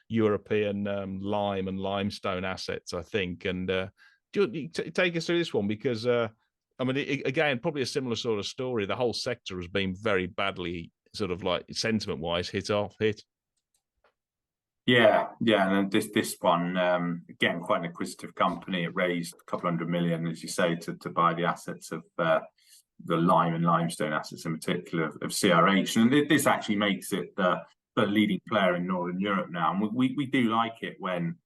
S1: European lime and limestone assets, I think. And do you take us through this one? Because, again, probably a similar sort of story. The whole sector has been very badly, sort of like sentiment-wise, hit.
S2: Yeah, and then this one, again, quite an acquisitive company. It raised a couple $100 million, as you say, to buy the assets of the lime and limestone assets, in particular of CRH. And this actually makes it the leading player in Northern Europe now. And we do like it when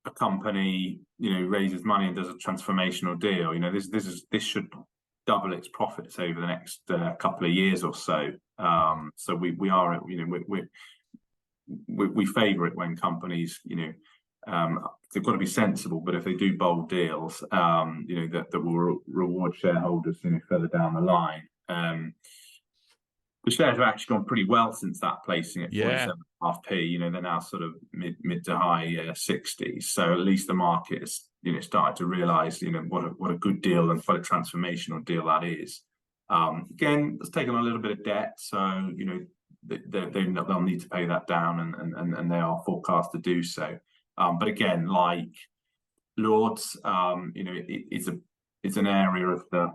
S2: a company raises money and does a transformational deal. This should double its profits over the next couple of years or so. So we favour it when companies, they've got to be sensible, but if they do bold deals, that will reward shareholders, further down the line. The shares have actually gone pretty well since that placing at 47.5p. They're now sort of mid to high 60s. So at least the market is, started to realise, what a good deal and what a transformational deal that is. Again, it's taken a little bit of debt, so they'll need to pay that down, and they are forecast to do so. But again, like Lords, it's an area of the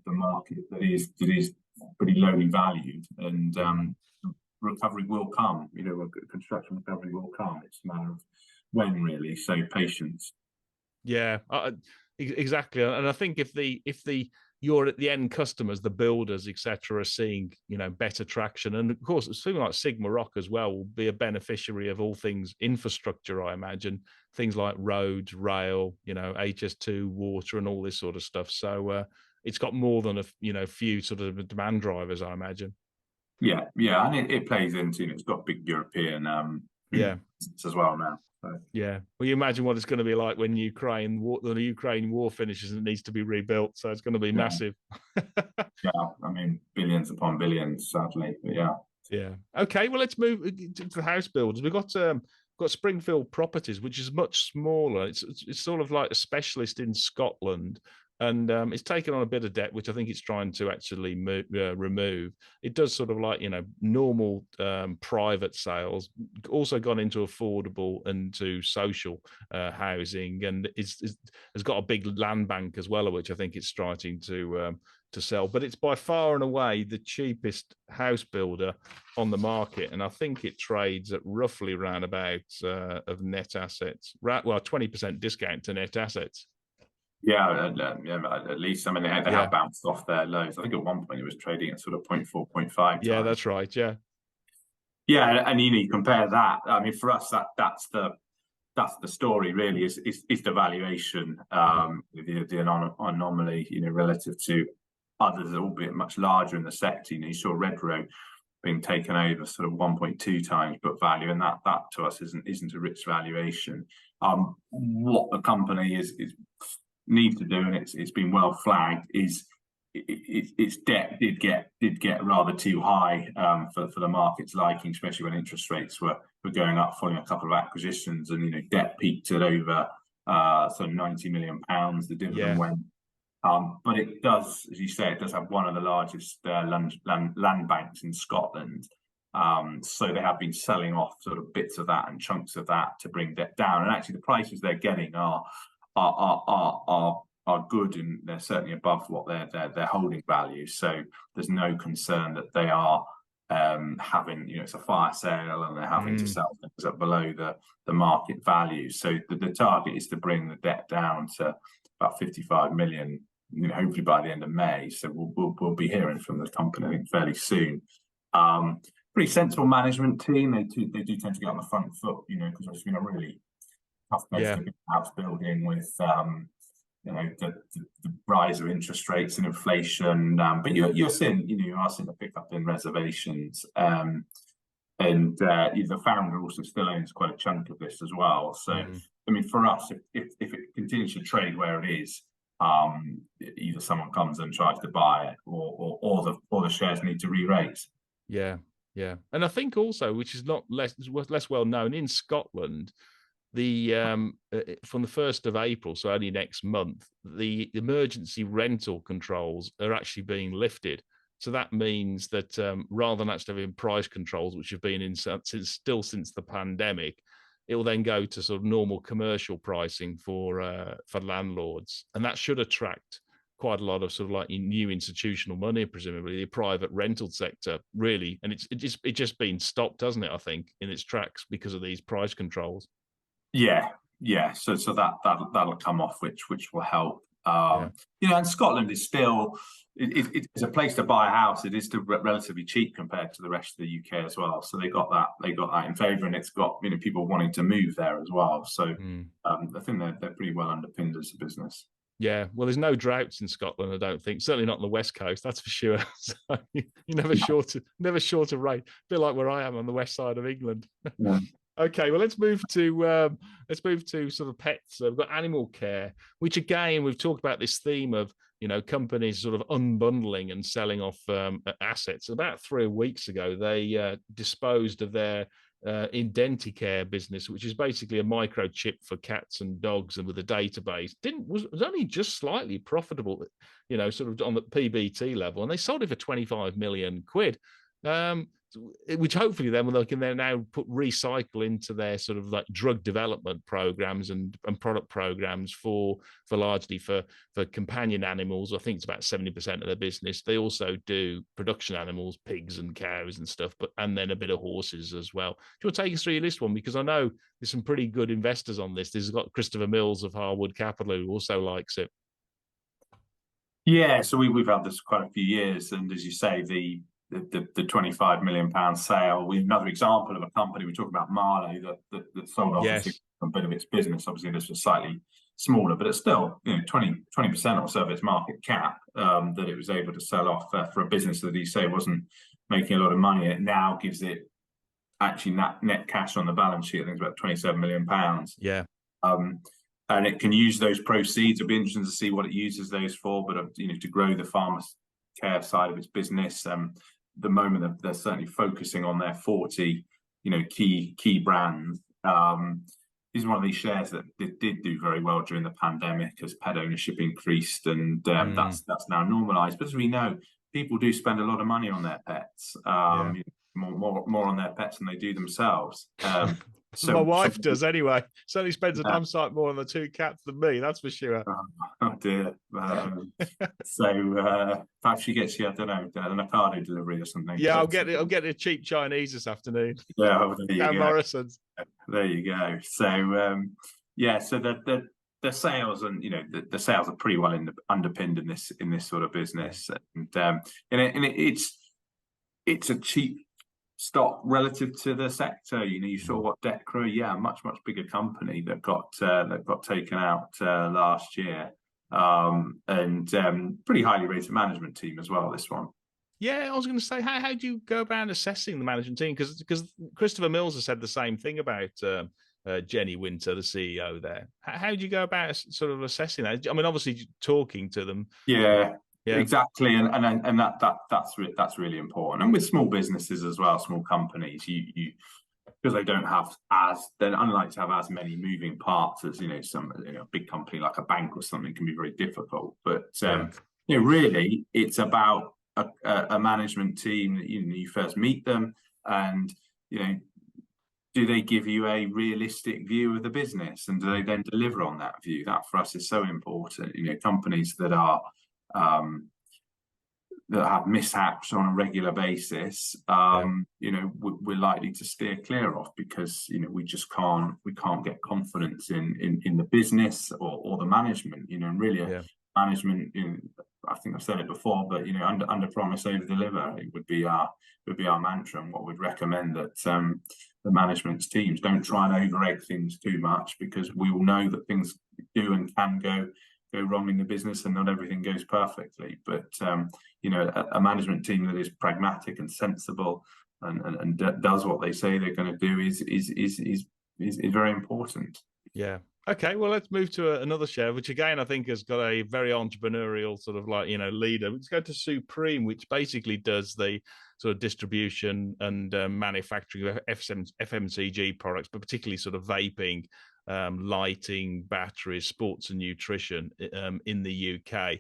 S2: market that is pretty lowly valued, and recovery will come. Construction recovery will come. It's a matter of when, really. So patience. Yeah,
S1: exactly. And I think if the end customers, the builders, etc., are seeing better traction, and of course something like SigmaRoc as well will be a beneficiary of all things infrastructure, I imagine, things like roads, rail, HS2, water, and all this sort of stuff. So it's got more than a few sort of demand drivers, I imagine.
S2: Yeah, and it plays into, it's got big European as well now. So.
S1: Yeah, well, you imagine what it's going to be like when the Ukraine war finishes and it needs to be rebuilt. So it's going to be massive.
S2: Billions upon billions, sadly. But
S1: yeah. Okay, well, let's move to house builders. We've got Springfield Properties, which is much smaller. It's sort of like a specialist in Scotland, and it's taken on a bit of debt, which I think it's trying to actually remove. It does sort of like, normal private sales, also gone into affordable and to social housing, and has got a big land bank as well, which I think it's starting to sell. But it's by far and away the cheapest house builder on the market, and I think it trades at roughly around about of net assets, well, 20% discount to net assets.
S2: Yeah, at least. I mean, they
S1: Yeah.
S2: have bounced off their lows. I think at one point it was trading at sort of 0.4, 0.5
S1: Yeah,
S2: times.
S1: that's right. Yeah.
S2: Yeah, and you compare that. I mean, for us, that's the story really. Is the valuation, the anomaly, relative to others, albeit much larger in the sector. You saw Redrow being taken over sort of 1.2 times book value, and that to us isn't a rich valuation. What the company needs to do, and it's been well flagged, is its debt did get rather too high for the market's liking, especially when interest rates were going up following a couple of acquisitions, and debt peaked at over sort of £90 million. The dividend went. But it does, as you say, it does have one of the largest land banks in Scotland. So they have been selling off sort of bits of that and chunks of that to bring debt down. And actually, the prices they're getting are good, and they're certainly above what their holding value. So there's no concern that they are having, it's a fire sale and they're having to sell things at below the market value. So the target is to bring the debt down to about 55 million, hopefully by the end of May. So we'll be hearing from the company, I think, fairly soon. Pretty sensible management team. They do tend to get on the front foot, because it's been a really tough place to be house building with the rise of interest rates and inflation. But you are seeing a pickup in reservations. And the founder also still owns quite a chunk of this as well. So I mean, for us, if it continues to trade where it is, either someone comes and tries to buy it, or the shares need to re-raise.
S1: Yeah. And I think also, which is not less well known, in Scotland, the from the 1st of April, so only next month, the emergency rental controls are actually being lifted. So that means that rather than actually having price controls, which have been in since the pandemic, it will then go to sort of normal commercial pricing for landlords, and that should attract quite a lot of sort of like new institutional money, presumably the private rental sector, really. And it's just been stopped, hasn't it? I think in its tracks because of these price controls.
S2: Yeah. So that'll come off, which will help. And Scotland is still it's a place to buy a house. It is still relatively cheap compared to the rest of the UK as well. So they got that in favour, and it's got people wanting to move there as well. So I think they're pretty well underpinned as a business.
S1: Yeah, well, there's no droughts in Scotland, I don't think. Certainly not on the west coast, that's for sure. So you're never short of rain. A bit like where I am on the west side of England.
S2: Yeah.
S1: Okay, well, let's move to sort of pets. We've got Animalcare, which again we've talked about this theme of companies sort of unbundling and selling off assets. About 3 weeks ago, they disposed of their Integrafin business, which is basically a microchip for cats and dogs, and with a database. Was only just slightly profitable, sort of on the PBT level, and they sold it for 25 million quid. Which hopefully then they can now recycle into their sort of like drug development programs and product programs for largely for companion animals. I think it's about 70% of their business. They also do production animals, pigs and cows and stuff, and then a bit of horses as well. Do you want to take us through your list one? Because I know there's some pretty good investors on this. This has got Christopher Mills of Harwood Capital, who also likes it.
S2: Yeah, so we've had this quite a few years, and as you say, the £25 million sale. We another example of a company, we talk about Marlowe, that sold off a bit of its business. Obviously, this was slightly smaller, but it's still 20% or so of its market cap that it was able to sell off for a business that you say wasn't making a lot of money. It now gives it actually net cash on the balance sheet. I think it's about £27 million.
S1: Yeah.
S2: And it can use those proceeds. It'll be interesting to see what it uses those for, but to grow the Pharmacare side of its business. The moment they're certainly focusing on their 40 key brands, These are one of these shares that did do very well during the pandemic as pet ownership increased, and that's now normalised. But as we know, people do spend a lot of money on their pets, more on their pets than they do themselves.
S1: My wife does anyway. Certainly spends a damn sight more on the 2 cats than me, that's for sure.
S2: Oh dear. So perhaps she gets you, I don't know, an avocado delivery or something.
S1: Yeah, I'll get a cheap Chinese this afternoon.
S2: Yeah, there you go.
S1: Morrison's.
S2: There you go. So yeah, so the sales, and the sales are pretty well underpinned in this sort of business, and it's a cheap stock relative to the sector. You saw what Decra, much bigger company that got taken out last year, and pretty highly rated management team as well, this one.
S1: Yeah, I was going to say, how do you go about assessing the management team? Because Christopher Mills has said the same thing about Jenny Winter, the CEO there. How do you go about sort of assessing that? I mean, obviously talking to them.
S2: Yeah. Exactly, and that's really important. And with small businesses as well, small companies, you because they don't have they're unlikely to have as many moving parts as some a big company like a bank or something can be very difficult. But really, it's about a management team that you first meet them, and do they give you a realistic view of the business, and do they then deliver on that view? That for us is so important. Companies that are that have mishaps on a regular basis, we're likely to steer clear of, because we just can't get confidence in the business or the management. And really, management. I think I've said it before, but under promise, over deliver. It would be our mantra, and what we'd recommend that the management teams don't try and over-egg things too much, because we all know that things do and can go wrong in the business, and not everything goes perfectly. But a management team that is pragmatic and sensible and does what they say they're going to do is very important.
S1: Yeah. Okay, well, let's move to another share, which again I think has got a very entrepreneurial sort of leader. Let's go to Supreme, which basically does the sort of distribution and manufacturing of FMCG products, but particularly sort of vaping, lighting, batteries, sports and nutrition in the UK.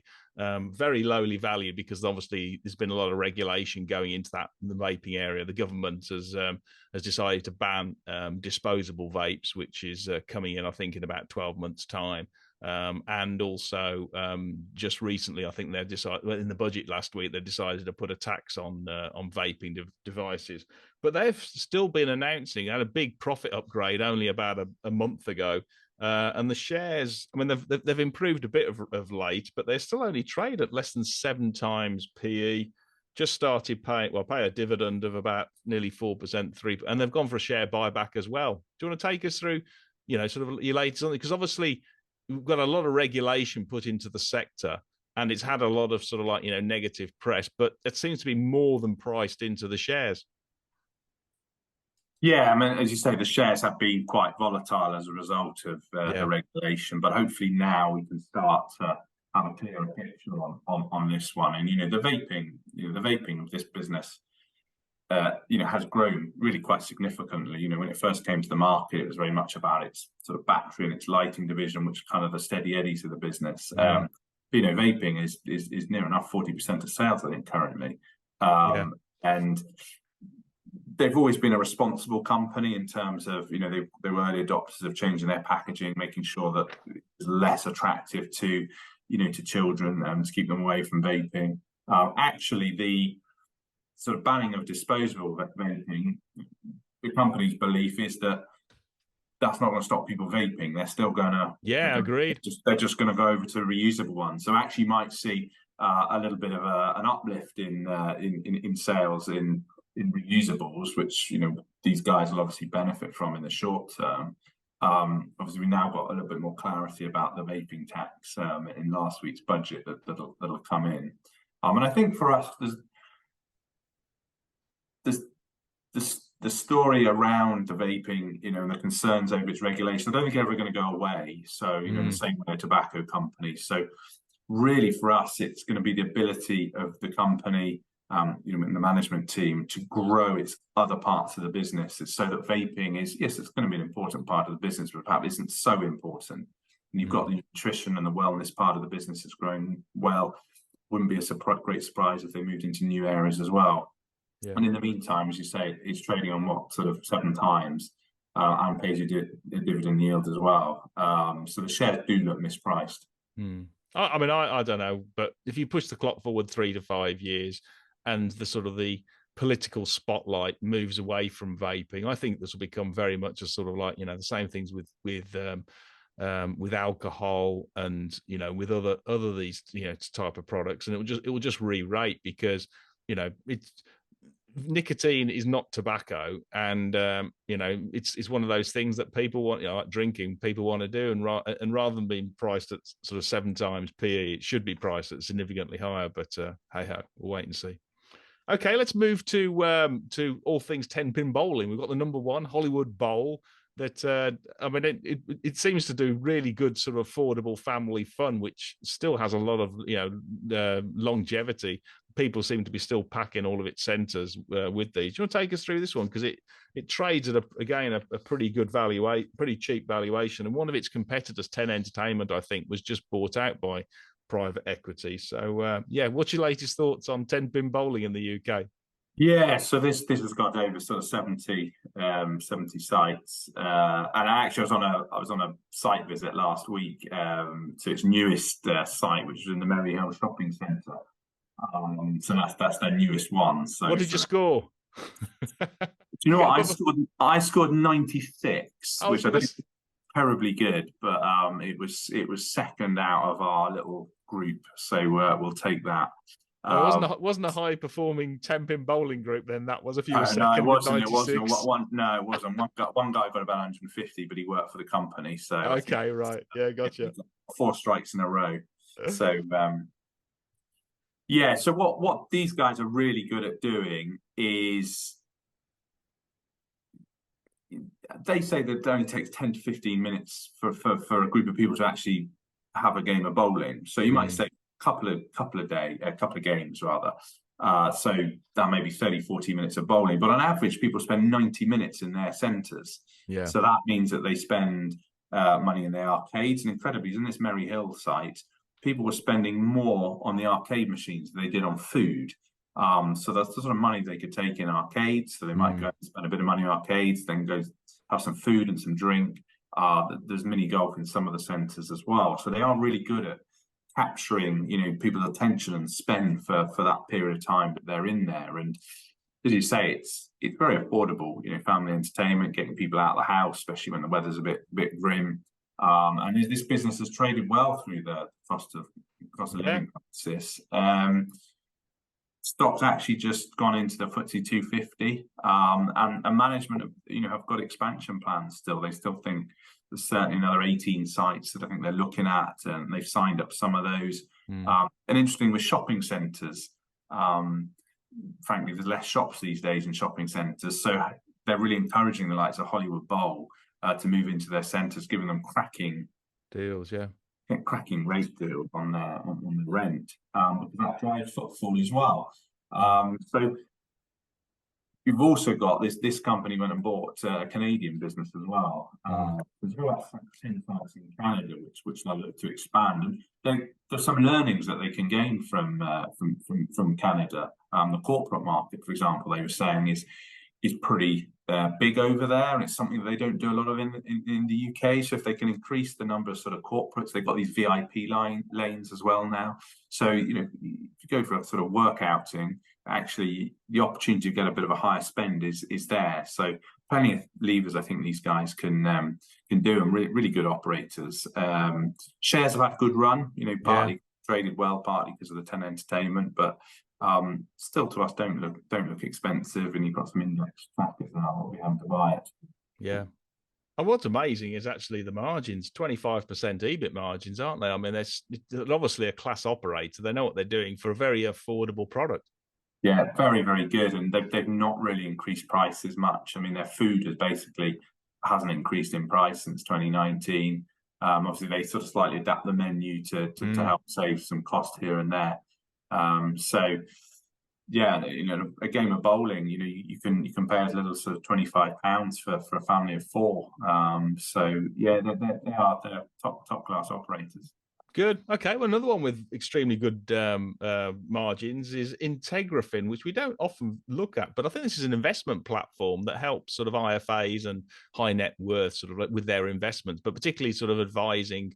S1: Very lowly valued, because obviously there's been a lot of regulation going into the vaping area. The government has decided to ban disposable vapes, which is coming in, I think, in about 12 months' time. And also just recently, I think they've decided, in the budget last week, they decided to put a tax on vaping devices. But they've still been announcing, had a big profit upgrade only about a month ago. And the shares, I mean, they've improved a bit of late, but they still only trade at less than 7 times PE. Just started pay a dividend of about nearly 4%, 3%, and they've gone for a share buyback as well. Do you want to take us through, sort of your latest on it? Because obviously we've got a lot of regulation put into the sector, and it's had a lot of sort of negative press, but it seems to be more than priced into the shares.
S2: Yeah, I mean, as you say, the shares have been quite volatile as a result of the regulation, but hopefully now we can start to have a clearer picture on this one. And the vaping of this business, has grown really quite significantly. When it first came to the market, it was very much about its sort of battery and its lighting division, which are kind of the steady eddies of the business. Vaping is near enough 40% of sales, I think, currently, and they've always been a responsible company in terms of, they were early adopters of changing their packaging, making sure that it's less attractive to children, to keep them away from vaping. Actually, the sort of banning of disposable vaping, the company's belief is that that's not going to stop people vaping. They're still going to.
S1: Yeah, agreed.
S2: They're just going to go over to reusable ones. So actually, you might see a little bit of an uplift in sales in reusables, which these guys will obviously benefit from in the short term. Obviously, we now got a little bit more clarity about the vaping tax in last week's budget that'll come in. And I think for us, the story around the vaping, and the concerns over its regulation, I don't think they're ever going to go away. So, the same way tobacco companies. So really for us, it's going to be the ability of the company in the management team to grow its other parts of the business. It's so that vaping is, yes, it's going to be an important part of the business, but perhaps isn't so important. And you've got the nutrition and the wellness part of the business that's growing well. Wouldn't be a great surprise if they moved into new areas as well. Yeah. And in the meantime, as you say, it's trading on what, sort of 7 times, and pays you a dividend yield as well. So the shares do look mispriced.
S1: I mean, I don't know, but if you push the clock forward 3 to 5 years, and the political spotlight moves away from vaping, I think this will become very much a sort of like, the same things with alcohol and with other these type of products, and it will just re-rate, because it's nicotine is not tobacco, and it's one of those things that people want, like drinking, people want to do, and rather than being priced at sort of 7 times PE, it should be priced at significantly higher. But hey ho, we'll wait and see. Okay, let's move to all things 10-pin bowling. We've got the number 1 Hollywood Bowl that I mean, it seems to do really good sort of affordable family fun, which still has a lot of longevity. People seem to be still packing all of its centres with these. Do you want to take us through this one, because it trades at a pretty good valuation, pretty cheap valuation, and one of its competitors, 10 Entertainment, I think, was just bought out by private equity. So what's your latest thoughts on 10-pin bowling in the UK?
S2: Yeah, so this has got over sort of 70 sites, and actually I was on a site visit last week to its newest site, which is in the Merry Hill Shopping Centre. So that's their newest one. So
S1: what did you score?
S2: Do you know what I scored 96, which I think is terribly good, but it was second out of our little group, so we'll take that.
S1: It wasn't a high performing 10-pin bowling group then. That was a few seconds. No,
S2: it wasn't. It wasn't. It wasn't. One guy got about 150, but he worked for the company. So
S1: okay, right, yeah, gotcha.
S2: 4 strikes in a row. So yeah. So what these guys are really good at doing is, they say that it only takes 10 to 15 minutes for a group of people to actually have a game of bowling. So you might say couple of games rather. So that may be 30-40 minutes of bowling, but on average people spend 90 minutes in their centres. Yeah. So that means that they spend money in the arcades, and incredibly, in this Merry Hill site, people were spending more on the arcade machines than they did on food. So that's the sort of money they could take in arcades. So they might go and spend a bit of money on arcades, then go have some food and some drink. There's mini golf in some of the centres as well. So they are really good at capturing people's attention and spend for that period of time that they're in there. And as you say, it's very affordable, family entertainment, getting people out of the house, especially when the weather's a bit grim. And this business has traded well through the cost of living crisis. Stock's actually just gone into the FTSE 250, and management have got expansion plans still. They still think there's certainly another 18 sites that I think they're looking at, and they've signed up some of those. And interesting with shopping centres, frankly, there's less shops these days in shopping centres, so they're really encouraging the likes of Hollywood Bowl to move into their centres, giving them cracking
S1: deals,
S2: cracking rate deals on the rent, because that drives footfall as well. So you've also got this company went and bought a Canadian business as well. There's about 10 sites in Canada, which they look to expand. And there's some learnings that they can gain from Canada. The corporate market, for example, they were saying is pretty big over there, and it's something that they don't do a lot of in the UK. So if they can increase the number of sort of corporates, they've got these VIP lanes as well now. So if you go for a sort of work outing, actually the opportunity to get a bit of a higher spend is there. So plenty of levers I think these guys can do, and really good operators. Shares have had a good run, partly traded well, partly because of the 10 Entertainment, but still to us don't look expensive, and you've got some index trackers now that we have to buy it.
S1: Yeah. And what's amazing is actually the margins, 25% EBIT margins, aren't they? I mean, they're obviously a class operator. They know what they're doing for a very affordable product.
S2: Yeah, very, very good. And they've not really increased prices much. I mean, their food hasn't increased in price since 2019. Obviously, they sort of slightly adapt the menu to help save some cost here and there. So yeah, a game of bowling, you can pay as little as sort of £25 for a family of four. So yeah, they're top class operators.
S1: Good. Okay. Well, another one with extremely good margins is Integrafin, which we don't often look at, but I think this is an investment platform that helps sort of IFAs and high net worth sort of with their investments, but particularly sort of advising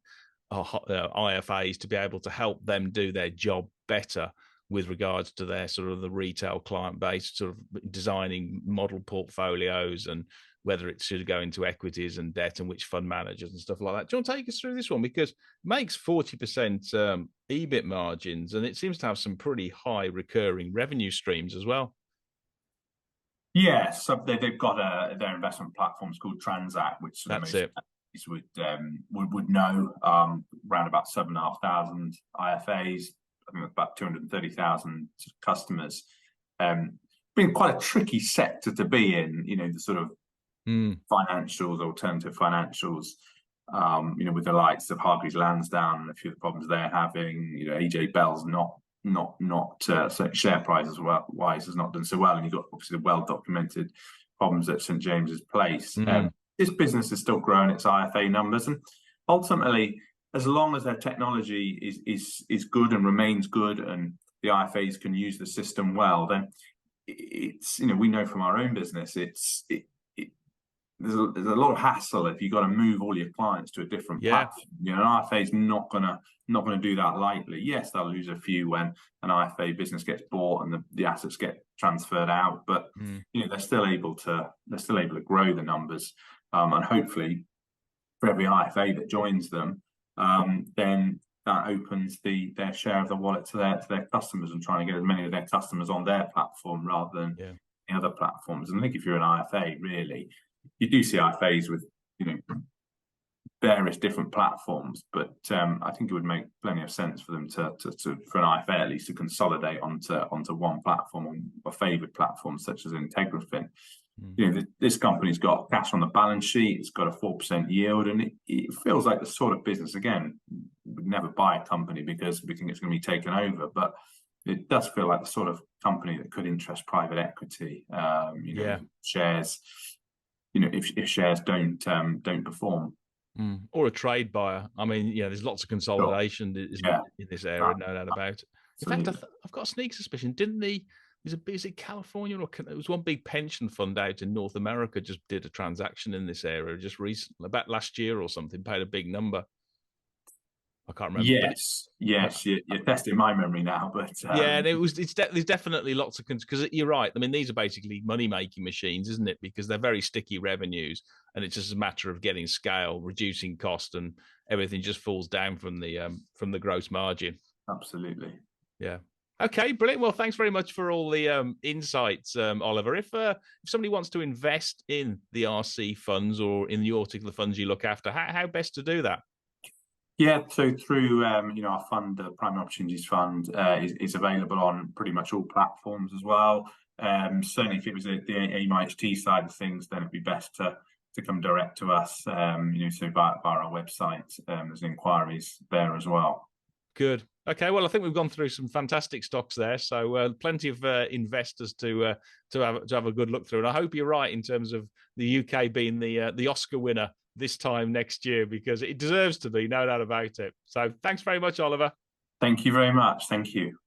S1: IFAs to be able to help them do their job better with regards to their sort of the retail client base, sort of designing model portfolios and whether it should go into equities and debt and which fund managers and stuff like that. Do you want to take us through this one? Because it makes 40% EBIT margins, and it seems to have some pretty high recurring revenue streams as well.
S2: Yes, so they've got their investment platforms called Transact, which
S1: That's it.
S2: Would know around about 7,500 IFAs. I think about 230,000 customers. Been quite a tricky sector to be in. The sort of financials, alternative financials. With the likes of Hargreaves Lansdown and a few of the problems they're having. AJ Bell's share prices wise has not done so well, and you've got obviously the well documented problems at St James's Place. This business is still growing its IFA numbers, and ultimately, as long as their technology is good and remains good, and the IFAs can use the system well, then it's we know from our own business there's a lot of hassle if you've got to move all your clients to a different platform. An IFA is not gonna do that lightly. Yes, they'll lose a few when an IFA business gets bought and the assets get transferred out, but they're still able to grow the numbers, and hopefully for every IFA that joins them, then that opens their share of the wallet to their customers, and trying to get as many of their customers on their platform rather than the other platforms. And I think if you're an IFA, really, you do see IFAs with various different platforms, but I think it would make plenty of sense for them for an IFA at least to consolidate onto one platform, on a favoured platform such as Integrafin. This company's got cash on the balance sheet, it's got a 4% yield, and it feels like the sort of business, again, would never buy a company because we think it's going to be taken over, but it does feel like the sort of company that could interest private equity. Shares, if shares don't perform.
S1: Or a trade buyer. I mean, there's lots of consolidation in this area, no doubt about it. In fact, I've got a sneak suspicion. Is it California, or it was one big pension fund out in North America just did a transaction in this area just recently, about last year or something, paid a big number. I can't remember.
S2: Yes, you're testing my memory now, but
S1: and there's definitely lots of, because you're right. I mean, these are basically money making machines, isn't it? Because they're very sticky revenues, and it's just a matter of getting scale, reducing cost, and everything just falls down from the gross margin.
S2: Absolutely.
S1: Yeah. Okay, brilliant. Well, thanks very much for all the insights, Oliver. If somebody wants to invest in the RC funds or in your particular funds you look after, how best to do that?
S2: Yeah, so through our fund, the Primary Opportunities Fund, is available on pretty much all platforms as well. Certainly, if it was the AIM-IHT side of things, then it'd be best to come direct to us. So via our website, there's inquiries there as well.
S1: Good. Okay. Well, I think we've gone through some fantastic stocks there, so plenty of investors to have a good look through. And I hope you're right in terms of the UK being the Oscar winner this time next year, because it deserves to be, no doubt about it. So thanks very much, Oliver.
S2: Thank you very much. Thank you.